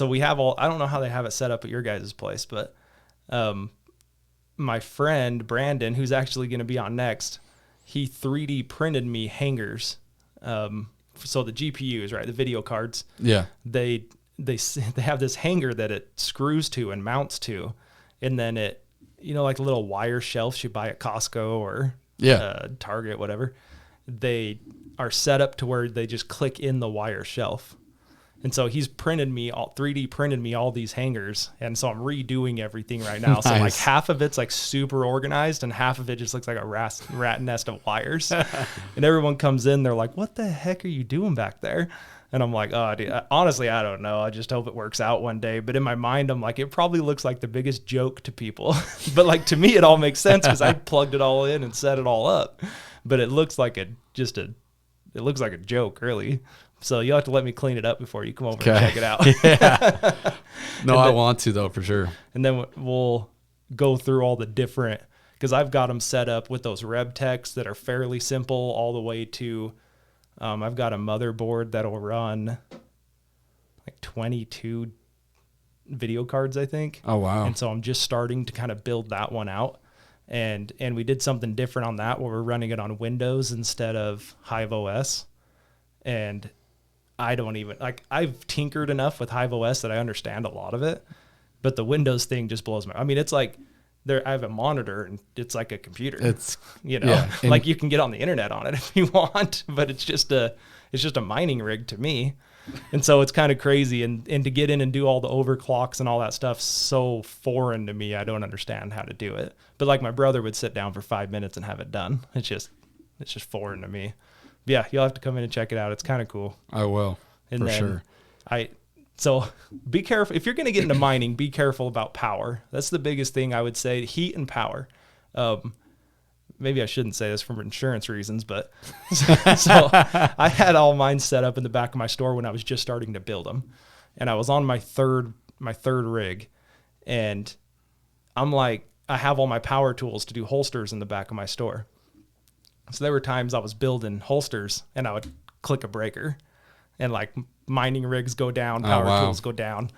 we have I don't know how they have it set up at your guys' place, but my friend Brandon, who's actually going to be on next, he 3D printed me hangers. So the GPUs, right, the video cards. Yeah. They have this hanger that it screws to and mounts to. And then it, you know, like little wire shelves you buy at Costco or Target, whatever. They are set up to where they just click in the wire shelf. And so he's 3D printed me all these hangers. And so I'm redoing everything right now. Nice. So like half of it's like super organized and half of it just looks like a rat nest of wires. And everyone comes in, they're like, what the heck are you doing back there? And I'm like, oh, dude, honestly, I don't know. I just hope it works out one day. But in my mind, I'm like, it probably looks like the biggest joke to people. But like to me, it all makes sense because I plugged it all in and set it all up. But it looks like it looks like a joke, really. So you'll have to let me clean it up before you come over and check it out. Yeah. No, I want to though, for sure. And then we'll go through all the different, because I've got them set up with those RevTechs that are fairly simple all the way to, I've got a motherboard that'll run like 22 video cards, I think. Oh, wow. And so I'm just starting to kind of build that one out. And we did something different on that where we're running it on Windows instead of Hive OS. And I don't even, like, I've tinkered enough with Hive OS that I understand a lot of it. But the Windows thing just blows my, I mean, it's like, I have a monitor and it's like a computer. It's, you know, yeah, like you can get on the internet on it if you want, but it's just a mining rig to me. And so it's kind of crazy. And to get in and do all the overclocks and all that stuff, so foreign to me. I don't understand how to do it. But like my brother would sit down for 5 minutes and have it done. It's just foreign to me. But yeah, you'll have to come in and check it out. It's kind of cool. I will, and for sure. So be careful. If you're going to get into mining, be careful about power. That's the biggest thing I would say, heat and power. Maybe I shouldn't say this for insurance reasons, but so I had all mine set up in the back of my store when I was just starting to build them. And I was on my third rig, and I'm like, I have all my power tools to do holsters in the back of my store. So there were times I was building holsters and I would click a breaker and like mining rigs go down, power tools go down.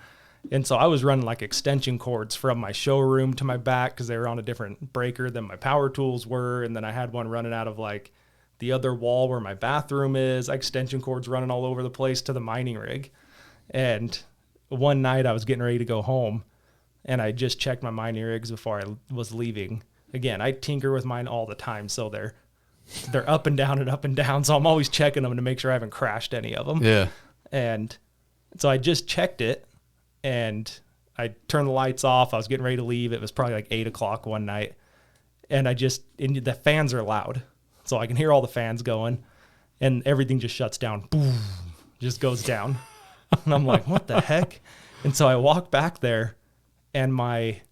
And so I was running like extension cords from my showroom to my back because they were on a different breaker than my power tools were. And then I had one running out of like the other wall where my bathroom is, extension cords running all over the place to the mining rig. And one night I was getting ready to go home and I just checked my mining rigs before I was leaving. Again, I tinker with mine all the time. So they're up and down and up and down. So I'm always checking them to make sure I haven't crashed any of them. Yeah. And so I just checked it and I turned the lights off. I was getting ready to leave. It was probably like 8:00 one night. And the fans are loud. So I can hear all the fans going and everything just shuts down. Boom, just goes down. And I'm like, what the heck? And so I walk back there and my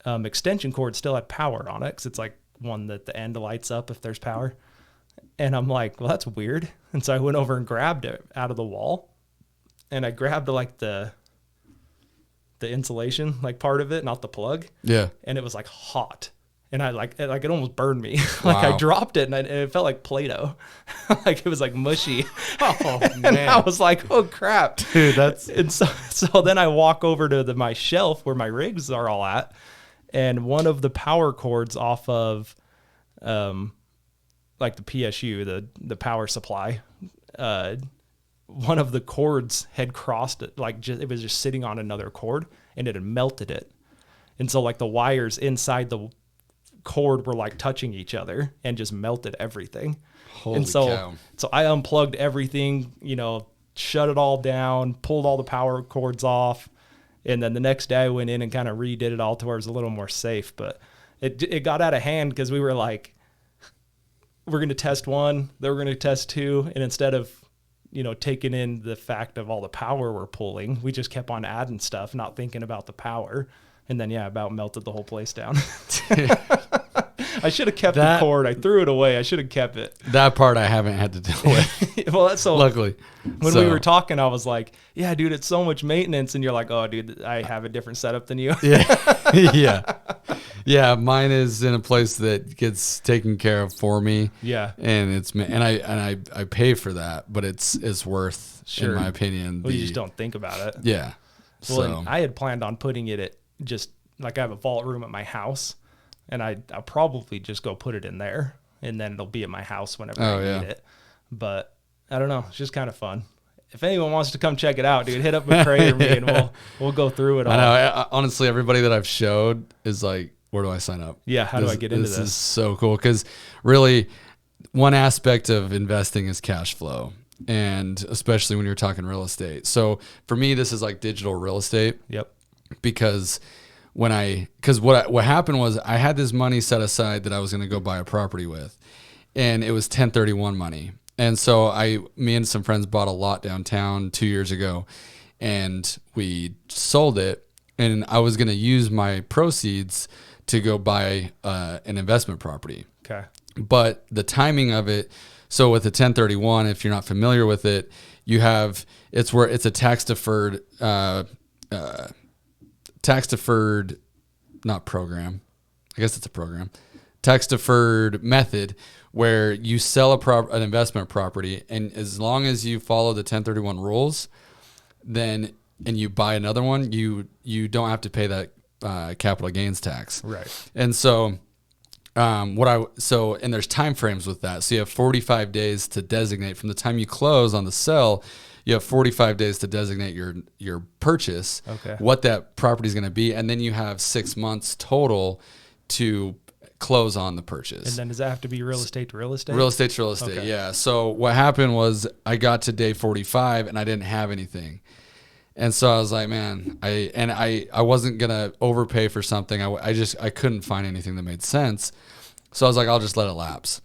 extension cord still had power on it because it's like one that the end lights up if there's power. And I'm like, well, that's weird. And so I went over and grabbed it out of the wall and I grabbed like the insulation, like part of it, not the plug. Yeah. And it was like hot. And I it almost burned me. Like I dropped it and it felt like Play-Doh. Like it was like mushy. Oh man. And I was like, oh crap. Dude, and so then I walk over to my shelf where my rigs are all at. And one of the power cords off of like the PSU, the power supply, one of the cords had crossed it, like it was just sitting on another cord, and it had melted it. And so like the wires inside the cord were like touching each other and just melted everything. Holy cow. So I unplugged everything, shut it all down, pulled all the power cords off. And then the next day I went in and kind of redid it all to where it was a little more safe. But it got out of hand because we were like, we're going to test one, then we're going to test two. And instead of, taking in the fact of all the power we're pulling, we just kept on adding stuff, not thinking about the power. And then, about melted the whole place down. I should have kept the cord. I threw it away. I should have kept it. That part I haven't had to deal with. Well, that's so. Luckily. When we were talking, I was like, yeah, dude, it's so much maintenance. And you're like, oh, dude, I have a different setup than you. Yeah. Yeah. Yeah. Mine is in a place that gets taken care of for me. Yeah. And I pay for that, but it's worth, in my opinion. Well, you just don't think about it. Yeah. Well, I had planned on putting it at just like I have a vault room at my house, and I'll probably just go put it in there, and then it'll be at my house whenever I need it. But I don't know. It's just kind of fun. If anyone wants to come check it out, dude, hit up Macrae or me, and we'll go through it all. I know. Honestly, everybody that I've showed is like, where do I sign up? Yeah, how do I get into this? This is so cool because really one aspect of investing is cash flow, and especially when you're talking real estate. So for me, this is like digital real estate. Yep. Because what happened was I had this money set aside that I was going to go buy a property with, and it was 1031 money. And so me and some friends bought a lot downtown 2 years ago, and we sold it, and I was going to use my proceeds to go buy an investment property. Okay. But the timing of it, so with the 1031, if you're not familiar with it, it's a tax deferred not program. I guess it's a program. Tax deferred method where you sell an investment property, and as long as you follow the 1031 rules, and you buy another one, you don't have to pay that capital gains tax. Right. And so and there's time frames with that. So you have 45 days to designate from the time you close on the sell. You have 45 days to designate your purchase, what that property is going to be, and then you have 6 months total to close on the purchase. And then does that have to be real estate to real estate? Real estate to real estate, yeah. So what happened was I got to day 45 and I didn't have anything. And so I was like, man, I wasn't going to overpay for something. I couldn't find anything that made sense. So I was like, I'll just let it lapse.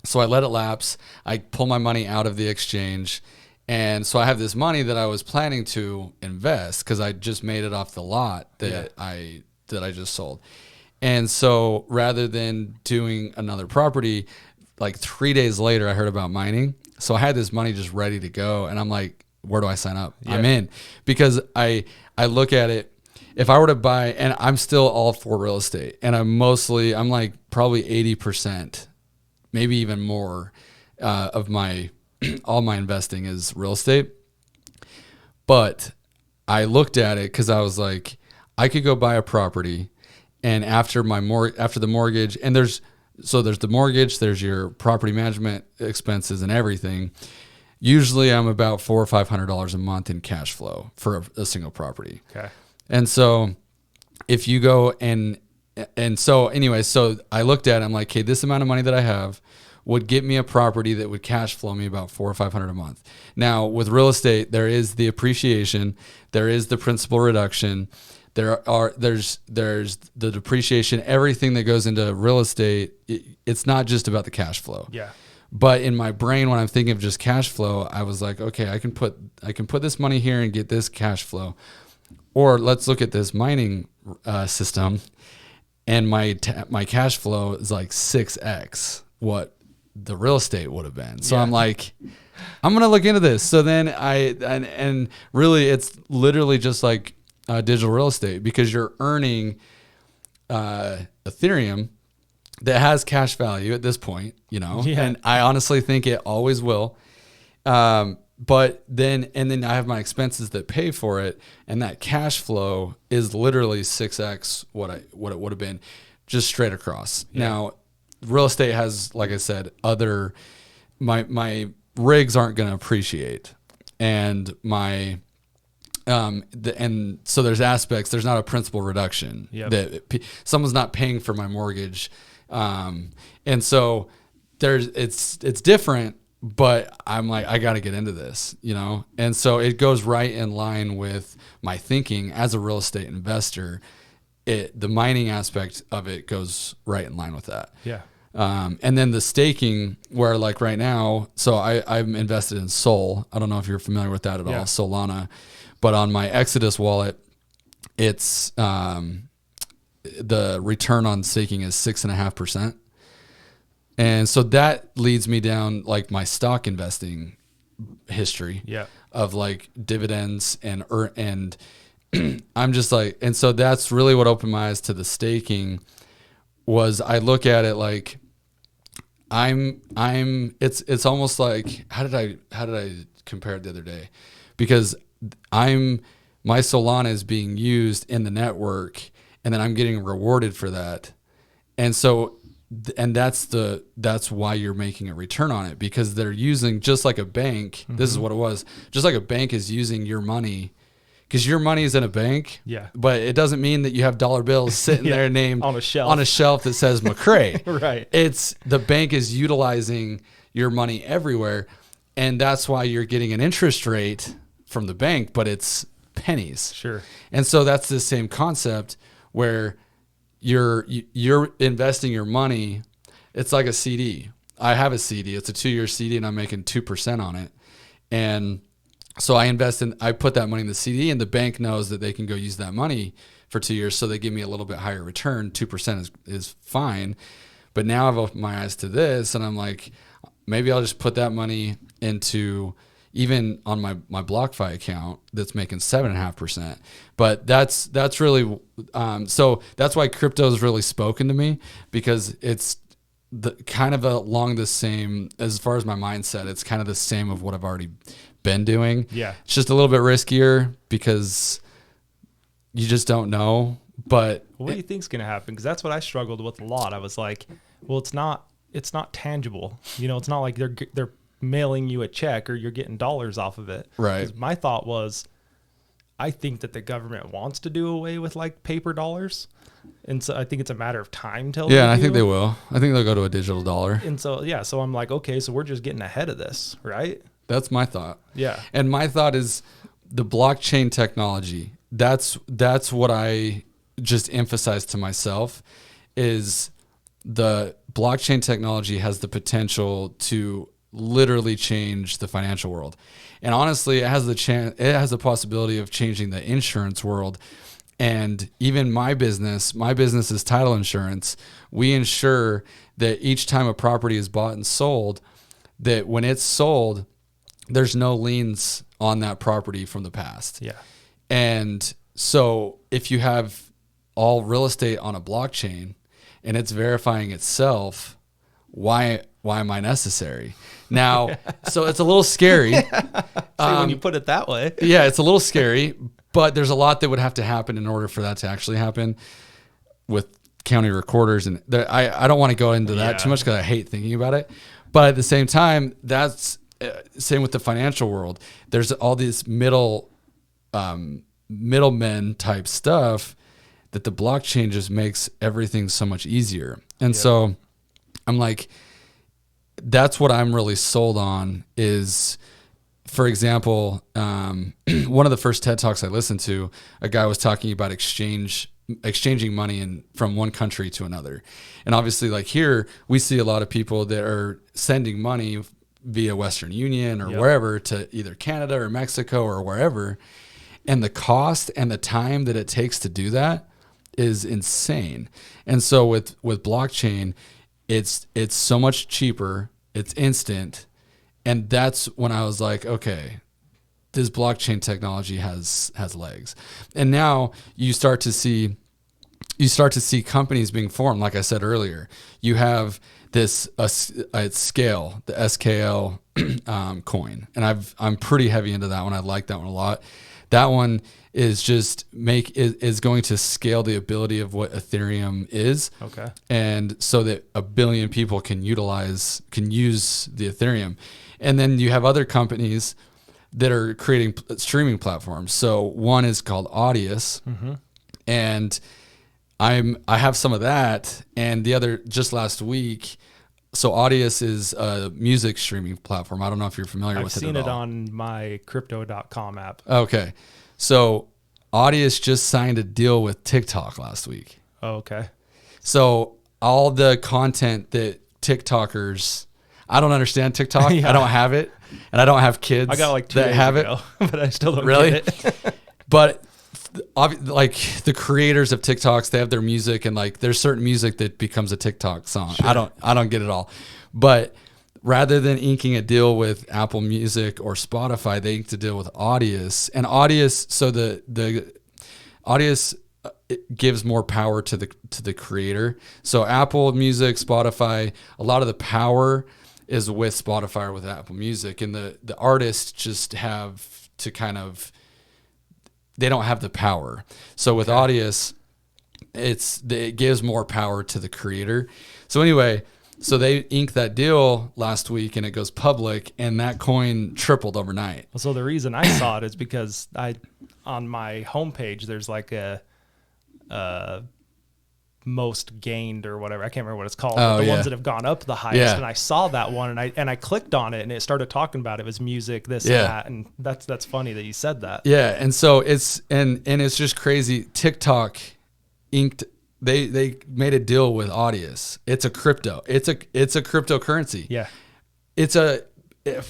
So I let it lapse. I pull my money out of the exchange. And so I have this money that I was planning to invest because I just made it off the lot that I just sold. And so rather than doing another property, like 3 days later, I heard about mining. So I had this money just ready to go. And I'm like, where do I sign up? Yeah. I'm in, because I look at it. If I were to buy, and I'm still all for real estate, and I'm like probably 80%, maybe even more of all my investing is real estate. But I looked at it because I was like, I could go buy a property, and after the mortgage, and there's the mortgage, there's your property management expenses and everything. Usually I'm about $400 or $500 a month in cash flow for a single property. Okay. And so if you go and so anyway, so I looked at it, I'm like, okay, this amount of money that I have would get me a property that would cash flow me about $400 or $500 a month. Now with real estate, there is the appreciation, there is the principal reduction, there's the depreciation, everything that goes into real estate. It's not just about the cash flow. Yeah. But in my brain, when I'm thinking of just cash flow, I was like, okay, I can put this money here and get this cash flow. Or let's look at this mining system, and my cash flow is like 6x what the real estate would have been. So I'm like, I'm gonna look into this. So then and really, it's literally just like digital real estate, because you're earning Ethereum that has cash value at this point, and I honestly think it always will. But then I have my expenses that pay for it, and that cash flow is literally 6x what it would have been, just straight across. Yeah. Now, real estate has, like I said, my rigs aren't going to appreciate, and and so there's aspects. There's not a principal reduction that someone's not paying for my mortgage, and so it's different. But I'm like, I got to get into this, and so it goes right in line with my thinking as a real estate investor. The mining aspect of it goes right in line with that. Yeah. And then the staking, where like right now, so I'm invested in Sol. I don't know if you're familiar with that at all, Solana. But on my Exodus wallet, it's the return on staking is 6.5%. And so that leads me down like my stock investing history of like dividends and I'm just like, and so that's really what opened my eyes to the staking. Was I look at it like it's almost like how did I compare it the other day? Because my Solana is being used in the network, and then I'm getting rewarded for that. And so that's why you're making a return on it, because they're using, just like a bank. Mm-hmm. This is what it was. Just like a bank is using your money, because your money is in a bank. Yeah. But it doesn't mean that you have dollar bills sitting there named on a shelf that says Macrae. Right. It's the bank is utilizing your money everywhere, and that's why you're getting an interest rate from the bank, but it's pennies. Sure. And so that's the same concept where you're investing your money. It's like a CD. I have a CD. It's a 2-year CD, and I'm making 2% on it. And so I put that money in the CD, and the bank knows that they can go use that money for 2 years. So they give me a little bit higher return. 2% is fine. But now I've opened my eyes to this, and I'm like, maybe I'll just put that money into, even on my BlockFi account that's making 7.5%. But that's really, so that's why crypto has really spoken to me, because it's kind of along the same, as far as my mindset, it's kind of the same of what I've already been doing. Yeah. It's just a little bit riskier because you just don't know. But what do you think is going to happen? Because that's what I struggled with a lot. I was like, well, it's not tangible. It's not like they're mailing you a check or you're getting dollars off of it. Right. My thought was, I think that the government wants to do away with like paper dollars. And so I think it's a matter of time till I think they will. I think they'll go to a digital dollar. And so, so I'm like, okay, so we're just getting ahead of this, right? That's my thought. Yeah. And my thought is the blockchain technology. That's what I just emphasized to myself, is the blockchain technology has the potential to literally change the financial world. And honestly, it has the possibility of changing the insurance world. And even my business is title insurance. We ensure that each time a property is bought and sold, that when it's sold, there's no liens on that property from the past. Yeah. And so if you have all real estate on a blockchain and it's verifying itself, why am I necessary? Now, so it's a little scary. When you put it that way. Yeah, it's a little scary, but there's a lot that would have to happen in order for that to actually happen with county recorders. And I don't want to go into that too much because I hate thinking about it. But at the same time, that's same with the financial world. There's all these middlemen type stuff that the blockchain just makes everything so much easier. And so I'm like, that's what I'm really sold on is, for example, one of the first TED Talks I listened to, a guy was talking about exchanging money from one country to another. And obviously, like here, we see a lot of people that are sending money via Western Union or wherever to either Canada or Mexico or wherever. And the cost and the time that it takes to do that is insane. And so with blockchain, it's so much cheaper, it's instant. And that's when I was like, okay, this blockchain technology has legs. And now you start to see companies being formed. Like I said earlier, you have this it's Scale, the SKL coin, and I'm pretty heavy into that one. I like that one a lot. That one is just is going to scale the ability of what Ethereum is. Okay. And so that 1 billion people can use the Ethereum. And then you have other companies that are creating streaming platforms. So one is called Audius, and I have some of that, and the other just last week. So Audius is a music streaming platform. I don't know if you're familiar with it at all. I've seen it on my crypto.com app. Okay. So Audius just signed a deal with TikTok last week. Oh, okay. So all the content that TikTokers, I don't understand TikTok. Yeah. I don't have it, and I don't have kids I got like 2 that days have ago, but I still don't Really? get it. But like the creators of TikToks, they have their music, and like there's certain music that becomes a TikTok song. Sure. I don't get it all. But rather than inking a deal with Apple Music or Spotify, they inked a deal with Audius. And Audius, so the Audius it gives more power to the creator. So Apple Music, Spotify, a lot of the power is with Spotify or with Apple Music, and the artists just have to kind of, they don't have the power. So with Audius, it gives more power to the creator. So anyway, so they inked that deal last week, and it goes public, and that coin tripled overnight. So the reason I saw it is because on my homepage, there's like a most gained or whatever. I can't remember what it's called. Oh, but the yeah. ones that have gone up the highest. Yeah. And I saw that one, and I clicked on it, and it started talking about it was music, this and Yeah. that. And that's funny that you said that. Yeah, and so it's and it's just crazy. TikTok inked. They made a deal with Audius. It's a crypto. It's a cryptocurrency. Yeah.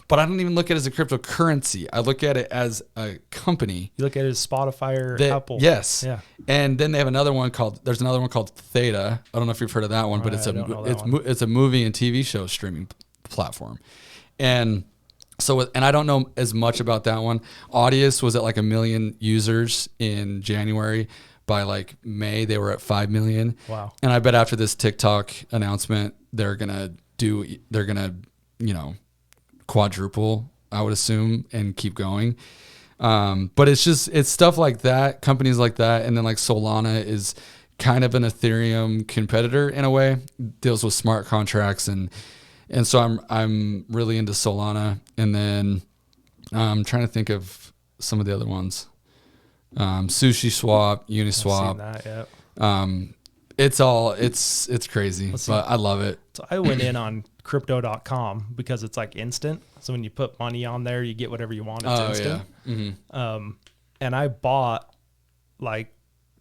But I don't even look at it as a cryptocurrency. I look at it as a company. You look at it as Spotify or Apple. Yes. Yeah. And then they have another one called Theta. I don't know if you've heard of that one, but I don't know that one. it's a movie and TV show streaming platform. And so, and I don't know as much about that one. Audius was at like 1 million users in January. By like May, they were at 5 million. Wow. And I bet after this TikTok announcement, they're gonna quadruple, I would assume, and keep going. But it's stuff like that, companies like that, and then like Solana is kind of an Ethereum competitor in a way, deals with smart contracts, and so I'm really into Solana, and then I'm trying to think of some of the other ones. Sushi Swap, Uniswap. I've seen that, yeah. It's crazy, but I love it. So I went in on crypto.com because it's like instant. So when you put money on there, you get whatever you want. It's instant. Yeah. Mm-hmm. And I bought like,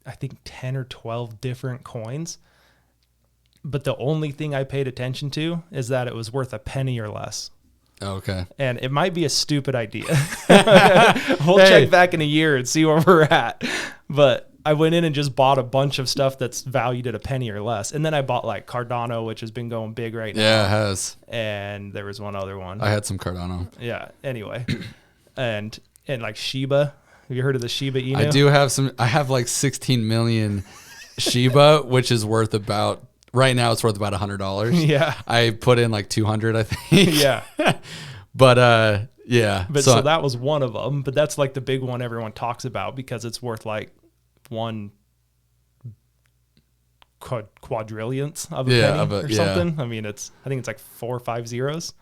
I think 10 or 12 different coins. But the only thing I paid attention to is that it was worth a penny or less. Okay. And it might be a stupid idea. We'll check back in a year and see where we're at. But I went in and just bought a bunch of stuff that's valued at a penny or less. And then I bought like Cardano, which has been going big right now. Yeah, it has. And there was one other one. I had some Cardano. Yeah. Anyway. and like Shiba. Have you heard of the Shiba Inu? I do have some. I have like 16 million Shiba, which is worth about, right now it's worth about $100. Yeah. I put in like 200, I think. Yeah. But yeah. But so that was one of them. But that's like the big one everyone talks about because it's worth like one quadrillionth of a penny or something. I mean, I think it's like 4 or 5 zeros.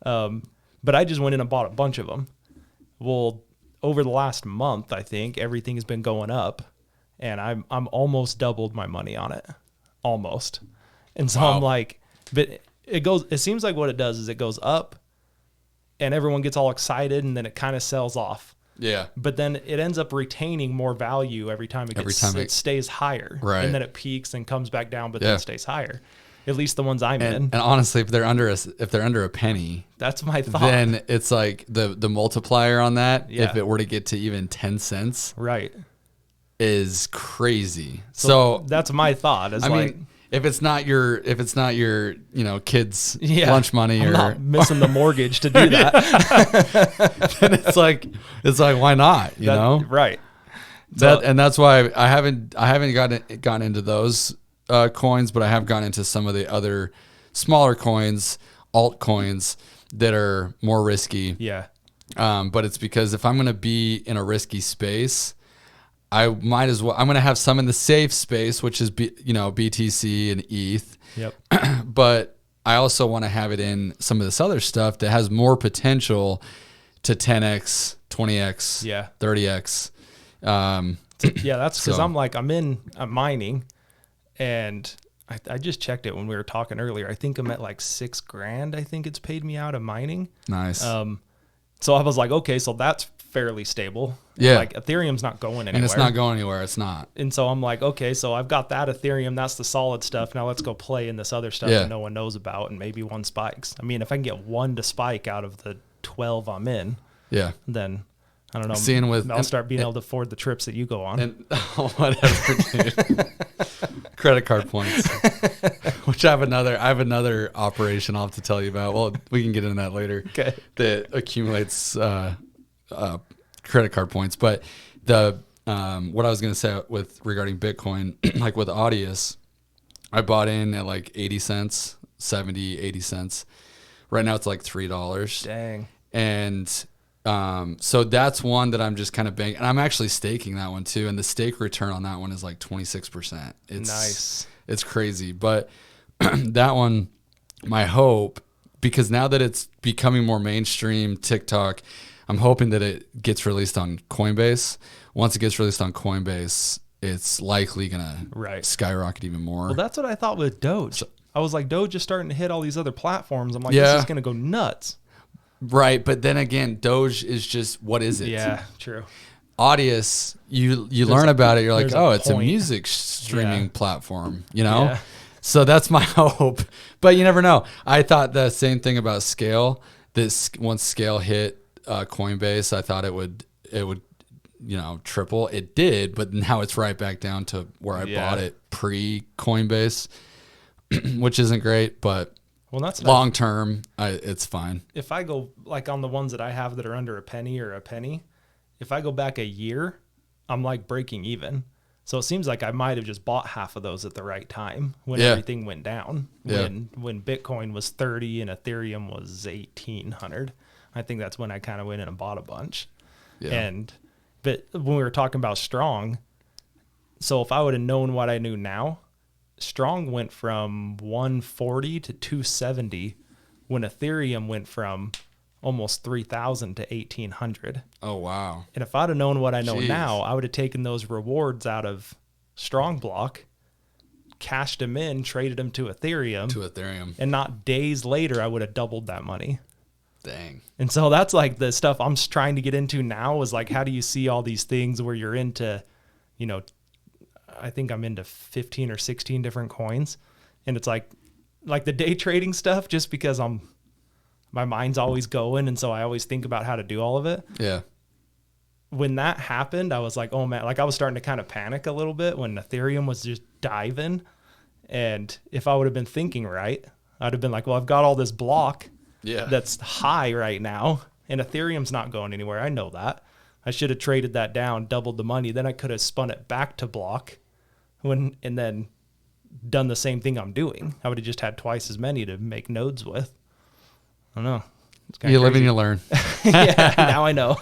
But I just went in and bought a bunch of them. Well, over the last month, I think everything has been going up, and I'm almost doubled my money on it, almost. And so I'm like, but it seems like what it does is it goes up, and everyone gets all excited, and then it kind of sells off. Yeah. But then it ends up retaining more value every time it stays higher. Right. And then it peaks and comes back down, but then stays higher. At least the ones I'm in. And honestly, if they're under a penny, that's my thought. Then it's like the multiplier on that, if it were to get to even 10 cents, right, is crazy. So that's my thought. I mean, if it's not your kids' lunch money, I'm or not missing the mortgage to do that, then it's like why not? You know, right? And that's why I haven't gotten into those coins, but I have gone into some of the other smaller coins, altcoins that are more risky. Yeah. But it's because if I'm going to be in a risky space, I might as well. I'm going to have some in the safe space, which is BTC and ETH. Yep. But I also want to have it in some of this other stuff that has more potential to 10x, 20x, 30x. Yeah, that's because I'm mining, and I just checked it when we were talking earlier. I think I'm at like $6,000. I think it's paid me out of mining. Nice. So I was like, okay, so that's fairly stable. Yeah. Like Ethereum's not going anywhere. And it's not going anywhere. It's not. And so I'm like, okay, so I've got that Ethereum. That's the solid stuff. Now let's go play in this other stuff that no one knows about, and maybe one spikes. I mean, if I can get one to spike out of the 12 I'm in, then I don't know. I'll start being able to afford the trips that you go on. And whatever, dude. Credit card points, which I have another operation I'll have to tell you about. Well, we can get into that later. Okay. That accumulates credit card points. But the what I was going to say regarding Bitcoin, like with Audius, I bought in at like 80 cents, 70, 80 cents. Right now it's like $3. Dang. And so that's one that I'm just kind of banking, and I'm actually staking that one too. And the stake return on that one is like 26%. It's nice. It's crazy. But that one, my hope, because now that it's becoming more mainstream TikTok, I'm hoping that it gets released on Coinbase. Once it gets released on Coinbase, it's likely going to skyrocket even more. Well, that's what I thought with Doge. I was like, Doge is starting to hit all these other platforms. I'm like, this is going to go nuts. Right, but then again, Doge is just, what is it? Yeah, true. Audius, you learn about it, you're like, oh, it's a music streaming platform, you know? Yeah. So that's my hope. But you never know. I thought the same thing about Scale. This once Scale hit Coinbase, I thought it would triple. It did, but now it's right back down to where I bought it pre-Coinbase, which isn't great, but well, that's long term, it's fine. If I go like on the ones that I have that are under a penny, if I go back a year, I'm like breaking even. So it seems like I might have just bought half of those at the right time when everything went down. When Bitcoin was 30 and Ethereum was 1,800. I think that's when I kind of went in and bought a bunch. Yeah. But when we were talking about Strong, so if I would have known what I knew now, Strong went from 140 to 270 when Ethereum went from almost 3,000 to 1,800. Oh, wow. And if I'd have known what I know now, I would have taken those rewards out of Strong Block, cashed them in, traded them to Ethereum. And not days later, I would have doubled that money. Dang. And so that's like the stuff I'm trying to get into now is like, how do you see all these things where you're into, I think I'm into 15 or 16 different coins, and it's like the day trading stuff, just because my mind's always going. And so I always think about how to do all of it. Yeah. When that happened, I was like, oh man, like I was starting to kind of panic a little bit when Ethereum was just diving. And if I would have been thinking right, I'd have been like, well, I've got all this block that's high right now, and Ethereum's not going anywhere. I know that. I should have traded that down, doubled the money. Then I could have spun it back to block and then done the same thing I'm doing. I would have just had twice as many to make nodes with. I don't know. You live and you learn. Yeah, now I know.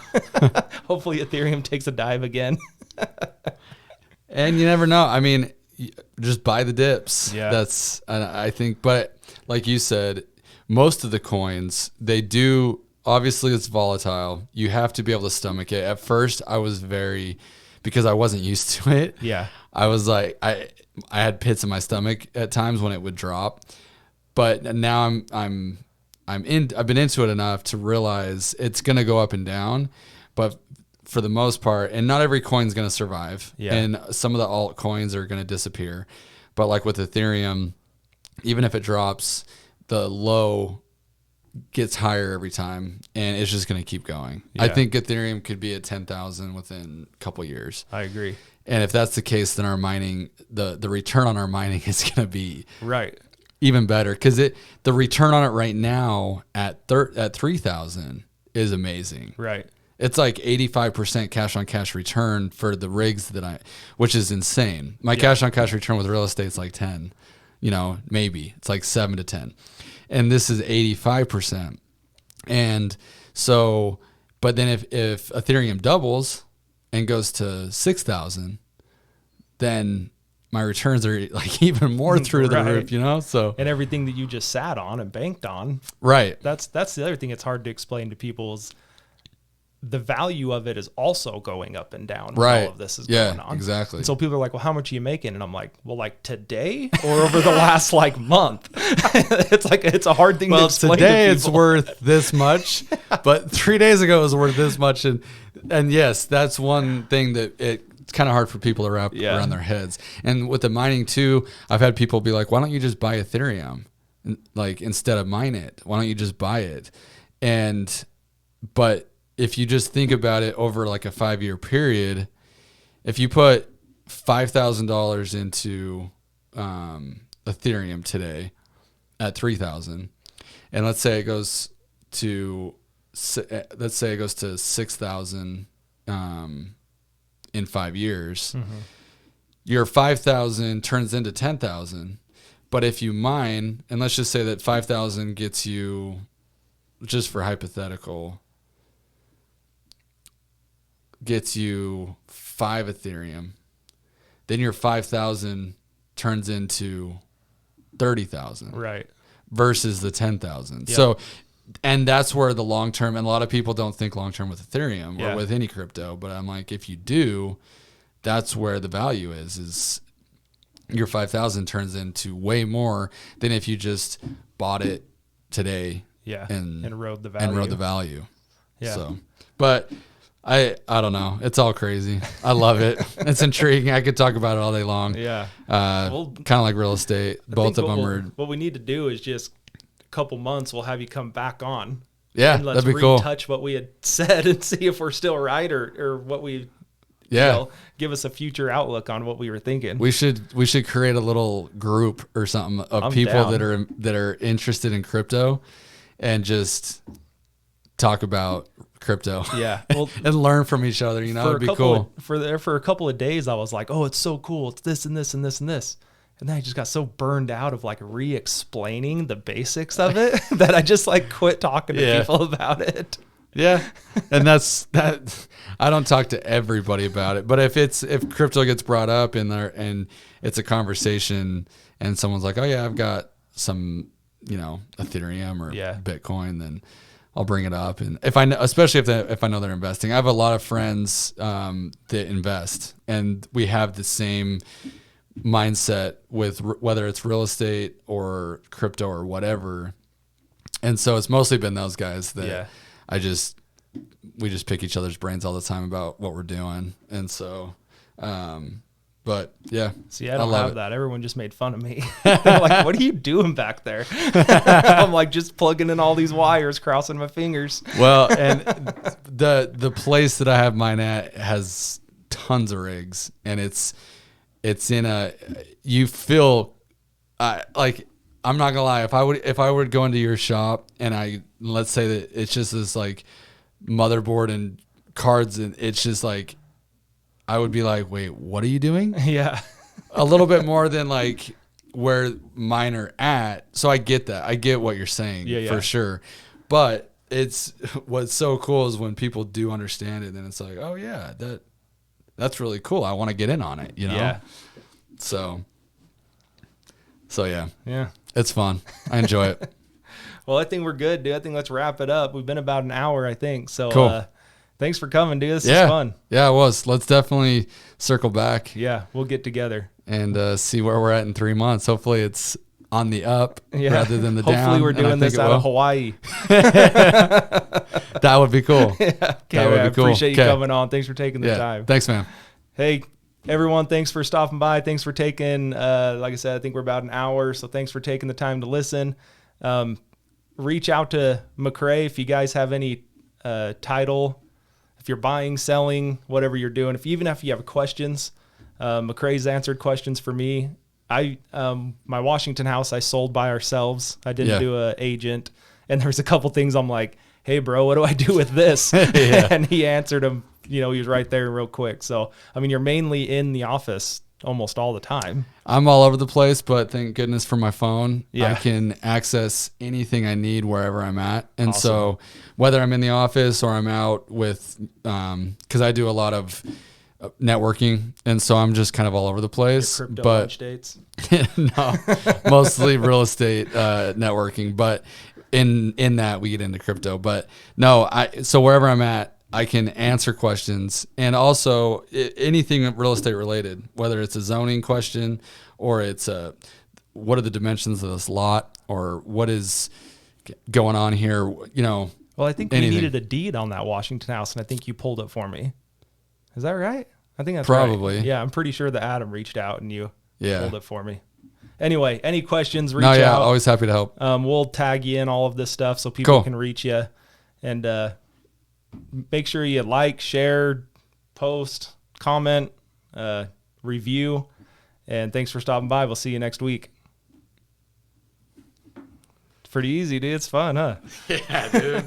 Hopefully Ethereum takes a dive again. And you never know. I mean, just buy the dips. Yeah. That's, I think, but like you said, most of the coins, they do, obviously it's volatile. You have to be able to stomach it. At first, I was because I wasn't used to it. Yeah. I was like, I had pits in my stomach at times when it would drop, but now I've been into it enough to realize it's going to go up and down, but for the most part, and not every coin's going to survive. Yeah. And some of the altcoins are going to disappear. But like with Ethereum, even if it drops, the low gets higher every time, and it's just going to keep going. Yeah. I think Ethereum could be at 10,000 within a couple years. I agree. And if that's the case, then our mining, the return on our mining is going to be even better, because the return on it right now at 3,000 is amazing. Right. It's like 85% cash on cash return for the rigs which is insane. My cash on cash return with real estate is like 10, maybe it's like 7 to 10. And this is 85%. And so But then if Ethereum doubles and goes to 6,000, then my returns are like even more through the roof, you know? So, and everything that you just sat on and banked on. Right. That's the other thing it's hard to explain to people is the value of it is also going up and down when all of this is going on. Exactly. And so people are like, well, how much are you making? And I'm like, well, like today or over the last like month? It's a hard thing to explain today to it's worth this much, but 3 days ago it was worth this much. And yes, that's one thing that it's kind of hard for people to wrap around their heads. And with the mining too, I've had people be like, why don't you just buy Ethereum? Like instead of mine it, why don't you just buy it? But if you just think about it over like a 5-year period, if you put $5,000 into Ethereum today at 3,000, and let's say it goes to 6,000 in 5 years, your 5,000 turns into 10,000. But if you mine, and let's just say that 5,000 gets you, just for hypothetical, gets you 5 Ethereum, then your 5,000 turns into 30,000, right? Versus the 10,000. Yep. So, and that's where the long term, and a lot of people don't think long term with Ethereum or with any crypto, but I'm like, if you do, that's where the value is your 5,000 turns into way more than if you just bought it today, and rode the value. Yeah. So, but I don't know. It's all crazy. I love it. It's intriguing. I could talk about it all day long. Yeah. Kind of like real estate. Both of them are. What we need to do is just a couple months, we'll have you come back on. Yeah, and let's that'd be cool. retouch what we had said and see if we're still right or what we. Give us a future outlook on what we were thinking. We should create a little group or something of people that are interested in crypto, and just talk about crypto. Yeah, and learn from each other. You know, it'd be cool. For a couple of days, I was like, oh, it's so cool. It's this and this and this and this. And then I just got so burned out of like re-explaining the basics of it that I just like quit talking to people about it. Yeah. And that's that. I don't talk to everybody about it, but if crypto gets brought up in there and it's a conversation and someone's like, oh yeah, I've got some, Ethereum or Bitcoin, then I'll bring it up. And especially if I know they're investing, I have a lot of friends that invest, and we have the same mindset with whether it's real estate or crypto or whatever. And so it's mostly been those guys that we just pick each other's brains all the time about what we're doing. And so, but yeah. See, I don't have that. Everyone just made fun of me. Like, what are you doing back there? I'm like, just plugging in all these wires, crossing my fingers. Well, and the place that I have mine at has tons of rigs, and it's in you feel like, I'm not gonna lie, if I would go into your shop and let's say that it's just this like motherboard and cards, and it's just like, I would be like, wait, what are you doing? Yeah. A little bit more than like where mine are at. So I get that. I get what you're saying for sure. But what's so cool is when people do understand it, then it's like, oh yeah, that's really cool. I want to get in on it, Yeah. So yeah. Yeah. It's fun. I enjoy it. Well, I think we're good, dude. I think let's wrap it up. We've been about an hour, I think. So cool. Thanks for coming, dude. This is fun. Yeah, it was. Let's definitely circle back. Yeah, we'll get together. And see where we're at in 3 months. Hopefully it's on the up rather than the down. Hopefully we're doing this out of Hawaii. That would be cool. Yeah. Okay, that would be cool. Appreciate you coming on. Thanks for taking the time. Thanks, man. Hey, everyone, thanks for stopping by. Thanks for taking, like I said, I think we're about an hour. So thanks for taking the time to listen. Reach out to Macrae if you guys have any title, if you're buying, selling, whatever you're doing. Even if you have questions, Macrae's answered questions for me. My Washington house I sold by ourselves. I didn't do an agent, and there's a couple things I'm like, hey bro, what do I do with this? And he answered them. He was right there real quick. So I mean, you're mainly in the office almost all the time. I'm all over the place, but thank goodness for my phone. Yeah. I can access anything I need wherever I'm at. And Awesome. so whether I'm in the office or I'm out with, because I do a lot of networking, and so I'm just kind of all over the place. Your crypto But lunch dates. no, mostly real estate networking. But in that we get into crypto. But no, so wherever I'm at, I can answer questions, and also anything real estate related, whether it's a zoning question or it's what are the dimensions of this lot or what is going on here, Well, I think anything. we needed a deed on that Washington house, and I think you pulled it for me. Is that right? I think that's Probably. right. Yeah, I'm pretty sure that Adam reached out and you Yeah. pulled it for me. Anyway, any questions, reach No, yeah, out. always happy to help. We'll tag you in all of this stuff so people Cool. can reach you. And make sure you like, share, post, comment, review. And thanks for stopping by. We'll see you next week. It's pretty easy, dude. It's fun, huh? Yeah, dude.